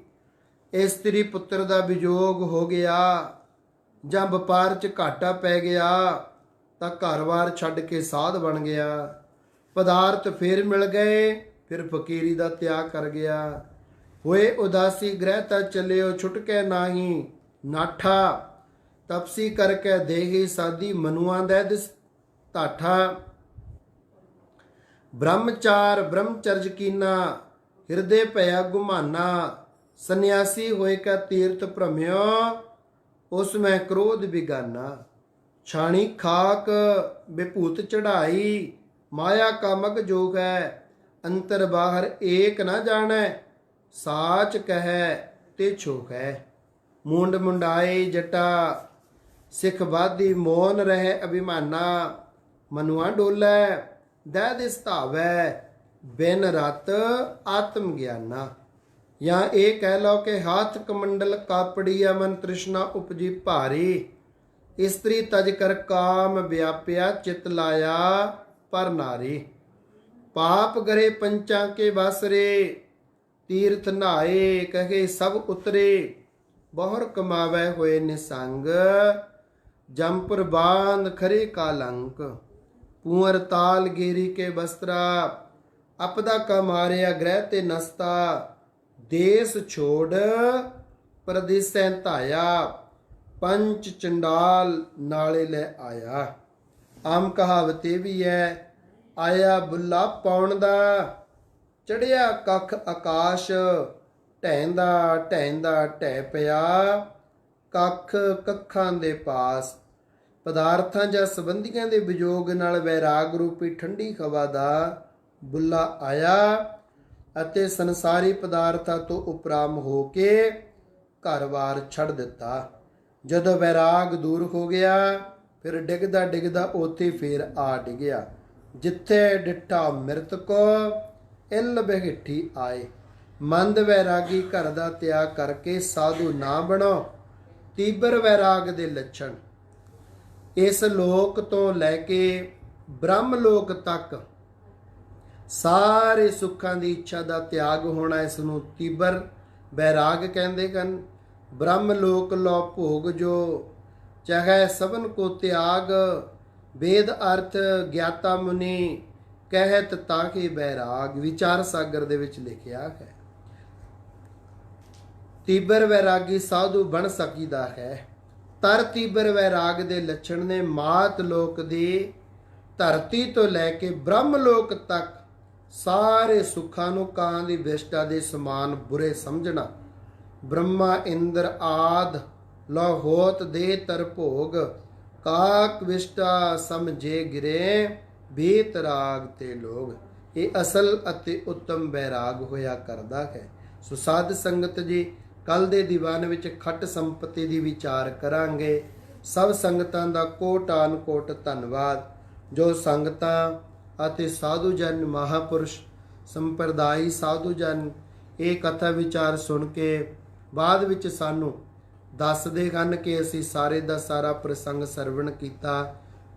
ਇਸਤਰੀ ਪੁੱਤਰ ਦਾ ਵਿਜੋਗ ਹੋ ਗਿਆ ਜਾਂ ਵਪਾਰ 'ਚ ਘਾਟਾ ਪੈ ਗਿਆ ਤਾਂ ਘਰ-ਬਾਰ ਛੱਡ ਕੇ ਸਾਧ ਬਣ ਗਿਆ। ਪਦਾਰਥ ਫਿਰ ਮਿਲ ਗਏ, ਫਿਰ ਫਕੀਰੀ ਦਾ ਤਿਆਗ ਕਰ ਗਿਆ। ਹੋਏ ਉਦਾਸੀ ਗ੍ਰਹਿ ਤਾ ਚੱਲਿਓ, ਛੁਟਕੇ ਨਾਹੀ ਨਾਠਾ। ਤਪਸੀ ਕਰਕੇ ਦੇਹੀ ਸਾਦੀ, ਮਨੁਆਂ ਦਾ ਦਿਸ ਧਾਠਾ। ਬ੍ਰਹਮਚਾਰ ਬ੍ਰਹਮਚਰਜ ਕੀਨਾ, ਹਿਰਦੇ ਭਇਆ ਗੁਮਾਨਾ। ਸੰਨਿਆਸੀ ਹੋਏ ਕਾ ਤੀਰਥ ਭ੍ਰਮਿਓ, ਉਸ ਮੈਂ ਕ੍ਰੋਧ ਬਿਗਾਨਾ। ਛਾਣੀ ਖਾਕ ਬਿਭੂਤ ਚੜਾਈ, ਮਾਇਆ ਕਾ ਮਗ ਜੋਗ ਹੈ। ਅੰਤਰ ਬਾਹਰ ਏਕ ਨਾ ਜਾਣੈ, ਸਾਚ ਕਹੈ ਤੇ ਛੋਕ ਹੈ। ਮੁੰਡ ਮੁੰਡਾਏ ਜਟਾ, ਸਿੱਖ ਬਾਧੀ ਮੋਨ ਰਹਿ ਅਭਿਮਾਨਾ। ਮਨੁਆ ਡੋਲੈ ਦਹਿ ਦਿਸ ਧਾਵੈ, ਬਿਨ ਰਤ ਆਤਮ ਗਿਆਨਾ। ਜਾਂ ਇਹ ਕਹਿ ਲਓ ਕਿ ਹਾਥ ਕਮੰਡਲ ਕਾਪੜੀਆ, ਮਨ ਤ੍ਰਿਸ਼ਨਾ ਉਪਜੀ ਭਾਰੀ। ਇਸਤਰੀ ਤਜ ਕਰ ਕਾਮ ਵਿਆਪਿਆ, ਚਿਤ ਲਾਇਆ ਪਰ ਨਾਰੀ। ਪਾਪ ਗਰੇ ਪੰਚਾਂ ਕੇ ਵਾਸਰੇ, ਤੀਰਥ ਨਹਾਏ ਕਹੇ ਸਭ ਉਤਰੇ। ਬਹੁਰ ਕਮਾਵੈ ਹੋਏ ਨਿਸੰਗ, ਜੰਪੁਰ ਬਾਂਧ ਖਰੇ ਕਾਲੰਕ। ਪੂਅਰ ਤਾਲ ਗੇਰੀ ਕੇ ਬਸਤਰਾ, ਅਪਦਾ ਕਾ ਮਾਰਿਆ ਗ੍ਰਹਿ ਤੇ ਨਸਤਾ। ਦੇਸ ਛੋੜ ਪ੍ਰਦੇਸੈ ਧਾਇਆ, ਪੰਚ ਚੰਡਾਲ ਨਾਲੇ ਲੈ ਆਇਆ। ਆਮ ਕਹਾਵਤ ਇਹ ਵੀ ਹੈ, ਆਇਆ ਬੁੱਲਾ ਪਾਉਣ ਦਾ, ਚੜਿਆ ਕੱਖ ਆਕਾਸ਼। ਢਹਿੰਦਾ ਢਹਿੰਦਾ ਢਹਿ ਪਿਆ, ਕੱਖ ਕੱਖਾਂ ਦੇ ਪਾਸ। ਪਦਾਰਥਾਂ ਜਾਂ ਸੰਬੰਧੀਆਂ ਦੇ ਵਿਜੋਗ ਨਾਲ ਵੈਰਾਗ ਰੂਪੀ ਠੰਡੀ ਹਵਾ ਦਾ ਬੁੱਲਾ ਆਇਆ ਅਤੇ ਸੰਸਾਰੀ ਪਦਾਰਥਾਂ ਤੋਂ ਉਪਰਾਮ ਹੋ ਕੇ ਘਰ-ਬਾਰ ਛੱਡ ਦਿੱਤਾ। ਜਦੋਂ ਵੈਰਾਗ ਦੂਰ ਹੋ ਗਿਆ, ਫਿਰ ਡਿੱਗਦਾ ਡਿੱਗਦਾ ਉੱਥੇ ਫੇਰ ਆ ਡਿੱਗਿਆ। ਜਿੱਥੇ ਡਿੱਠਾ ਮਿਰਤ ਕੋ, ਇੱਲ ਬਹਿਠੀ ਆਏ। ਮੰਦ ਵੈਰਾਗੀ ਘਰ ਦਾ ਤਿਆਗ ਕਰਕੇ ਸਾਧੂ ਨਾ ਬਣੋ। ਤੀਬਰ ਵੈਰਾਗ ਦੇ ਲੱਛਣ। ਇਸ ਲੋਕ ਤੋਂ ਲੈ ਕੇ ਬ੍ਰਹਮ ਲੋਕ ਤੱਕ ਸਾਰੇ ਸੁੱਖਾਂ ਦੀ ਇੱਛਾ ਦਾ ਤਿਆਗ ਹੋਣਾ, ਇਸ ਨੂੰ ਤੀਬਰ ਵੈਰਾਗ ਕਹਿੰਦੇ ਹਨ। ਬ੍ਰਹਮ ਲੋਕ ਲੋ ਭੋਗ ਜੋ ਚਾਹੇ ਸਭਨ ਕੋ ਤਿਆਗ, ਵੇਦ ਅਰਥ ਗਿਆਤਾ ਮੁਨੀ ਕਹਿਤ ਤਾਕੇ ਬੈਰਾਗ। ਵਿਚਾਰ ਸਾਗਰ ਦੇ ਵਿੱਚ ਲਿਖਿਆ ਹੈ। ਤੀਬਰ ਵੈਰਾਗੀ ਸਾਧੂ ਬਣ ਸਕੀਦਾ ਹੈ। ਤਰ ਤੀਬਰ ਵੈਰਾਗ ਦੇ ਲੱਛਣ ਨੇ ਮਾਤ ਲੋਕ ਦੀ ਧਰਤੀ ਤੋਂ ਲੈ ਕੇ ਬ੍ਰਹਮ ਲੋਕ ਤੱਕ ਸਾਰੇ ਸੁੱਖਾਂ ਨੂੰ ਕਾਂ ਦੀ ਵਿਸ਼ਟਾ ਦੇ ਸਮਾਨ ਬੁਰੇ ਸਮਝਣਾ। ਬ੍ਰਹਮਾ ਇੰਦਰ ਆਦ ਲੋ ਹੋਤ ਦੇ ਤਰ ਭੋਗ, ਕਾਕ ਵਿਸ਼ਟਾ ਸਮਝੇ ਗਿਰੇ ਬੀਤ ਰਾਗ ਤੇ ਲੋਗ। ਇਹ ਅਸਲ ਅਤੇ ਉੱਤਮ ਵੈਰਾਗ ਹੋਇਆ ਕਰਦਾ ਹੈ। ਸੋ ਸਾਧ ਸੰਗਤ ਜੀ, ਕੱਲ ਦੇ ਦੀਵਾਨ ਵਿੱਚ ਖੱਟ ਸੰਪਤੀ ਦੀ ਵਿਚਾਰ ਕਰਾਂਗੇ। ਸਭ ਸੰਗਤਾਂ ਦਾ ਕੋਟਾਨ ਕੋਟ ਧੰਨਵਾਦ। ਜੋ ਸੰਗਤਾਂ ਅਤੇ ਸਾਧੂ ਜਨ, ਮਹਾਪੁਰਸ਼ ਸੰਪਰਦਾਈ ਸਾਧੂ ਜਨ ਇਹ ਕਥਾ ਵਿਚਾਰ ਸੁਣ ਕੇ ਬਾਅਦ ਵਿੱਚ ਸਾਨੂੰ ਦੱਸਦੇ ਹਨ ਕਿ ਅਸੀਂ ਸਾਰੇ ਦਾ ਸਾਰਾ ਪ੍ਰਸੰਗ ਸਰਵਣ ਕੀਤਾ।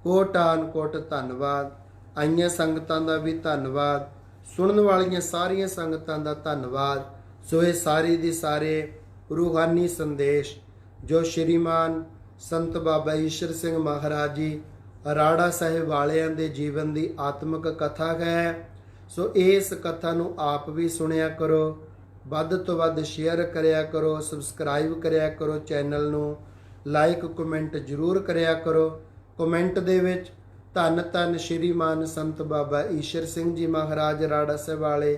ਕੋਟਾਨ ਕੋਟ ਧੰਨਵਾਦ। ਆਈਆਂ ਸੰਗਤਾਂ ਦਾ ਵੀ ਧੰਨਵਾਦ। ਸੁਣਨ ਵਾਲੀਆਂ ਸਾਰੀਆਂ ਸੰਗਤਾਂ ਦਾ ਧੰਨਵਾਦ। ਸੋ ਇਹ ਸਾਰੇ ਦੀ ਸਾਰੇ ਰੂਹਾਨੀ ਸੰਦੇਸ਼ ਜੋ ਸ਼੍ਰੀਮਾਨ ਸੰਤ ਬਾਬਾ ਈਸ਼ਰ ਸਿੰਘ ਮਹਾਰਾਜ ਜੀ ਅਰਾੜਾ ਸਾਹਿਬ ਵਾਲਿਆਂ ਦੇ ਜੀਵਨ ਦੀ ਆਤਮਿਕ ਕਥਾ ਹੈ। ਸੋ ਇਸ ਕਥਾ ਨੂੰ ਆਪ ਵੀ ਸੁਣਿਆ ਕਰੋ, ਵੱਧ ਤੋਂ ਵੱਧ ਸ਼ੇਅਰ ਕਰਿਆ ਕਰੋ, ਸਬਸਕ੍ਰਾਈਬ ਕਰਿਆ ਕਰੋ, ਚੈਨਲ ਨੂੰ ਲਾਈਕ ਕਮੈਂਟ ਜ਼ਰੂਰ ਕਰਿਆ ਕਰੋ। ਕਮੈਂਟ ਦੇ ਵਿੱਚ ਧੰਨ ਧੰਨ ਸ਼੍ਰੀਮਾਨ ਸੰਤ ਬਾਬਾ ਈਸ਼ਰ ਸਿੰਘ ਜੀ ਮਹਾਰਾਜ ਰਾੜਾ ਸਾਹਿਬ ਵਾਲੇ,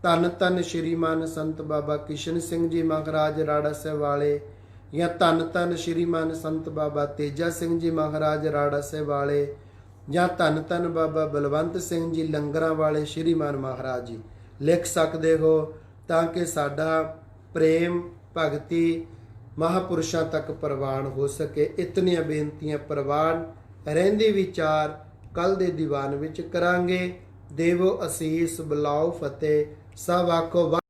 ਧੰਨ ਧੰਨ ਸ਼੍ਰੀਮਾਨ ਸੰਤ ਬਾਬਾ ਕਿਸ਼ਨ ਸਿੰਘ ਜੀ ਮਹਾਰਾਜ ਰਾੜਾ ਸਾਹਿਬ ਵਾਲੇ, ਜਾਂ ਧੰਨ ਧੰਨ ਸ਼੍ਰੀਮਾਨ ਸੰਤ ਬਾਬਾ ਤੇਜਾ ਸਿੰਘ ਜੀ ਮਹਾਰਾਜ ਰਾੜਾ ਸਾਹਿਬ ਵਾਲੇ, ਜਾਂ ਧੰਨ ਧੰਨ ਬਾਬਾ ਬਲਵੰਤ ਸਿੰਘ ਜੀ ਲੰਗਰਾਂ ਵਾਲੇ ਸ਼੍ਰੀਮਾਨ ਮਹਾਰਾਜ ਜੀ ਲਿਖ ਸਕਦੇ ਹੋ, ਤਾਂ ਕਿ ਸਾਡਾ ਪ੍ਰੇਮ ਭਗਤੀ ਮਹਾਪੁਰਸ਼ਾਂ ਤੱਕ ਪ੍ਰਵਾਨ ਹੋ ਸਕੇ। ਇਤਨੀਆਂ ਬੇਨਤੀਆਂ ਪ੍ਰਵਾਨ ਰਹਿੰਦੀ ਵਿਚਾਰ ਕੱਲ ਦੇ ਦੀਵਾਨ ਵਿੱਚ ਕਰਾਂਗੇ। ਦੇਵੋ ਅਸੀਸ, ਬੁਲਾਓ ਫਤਿਹ। ਸਭ ਆਖੋ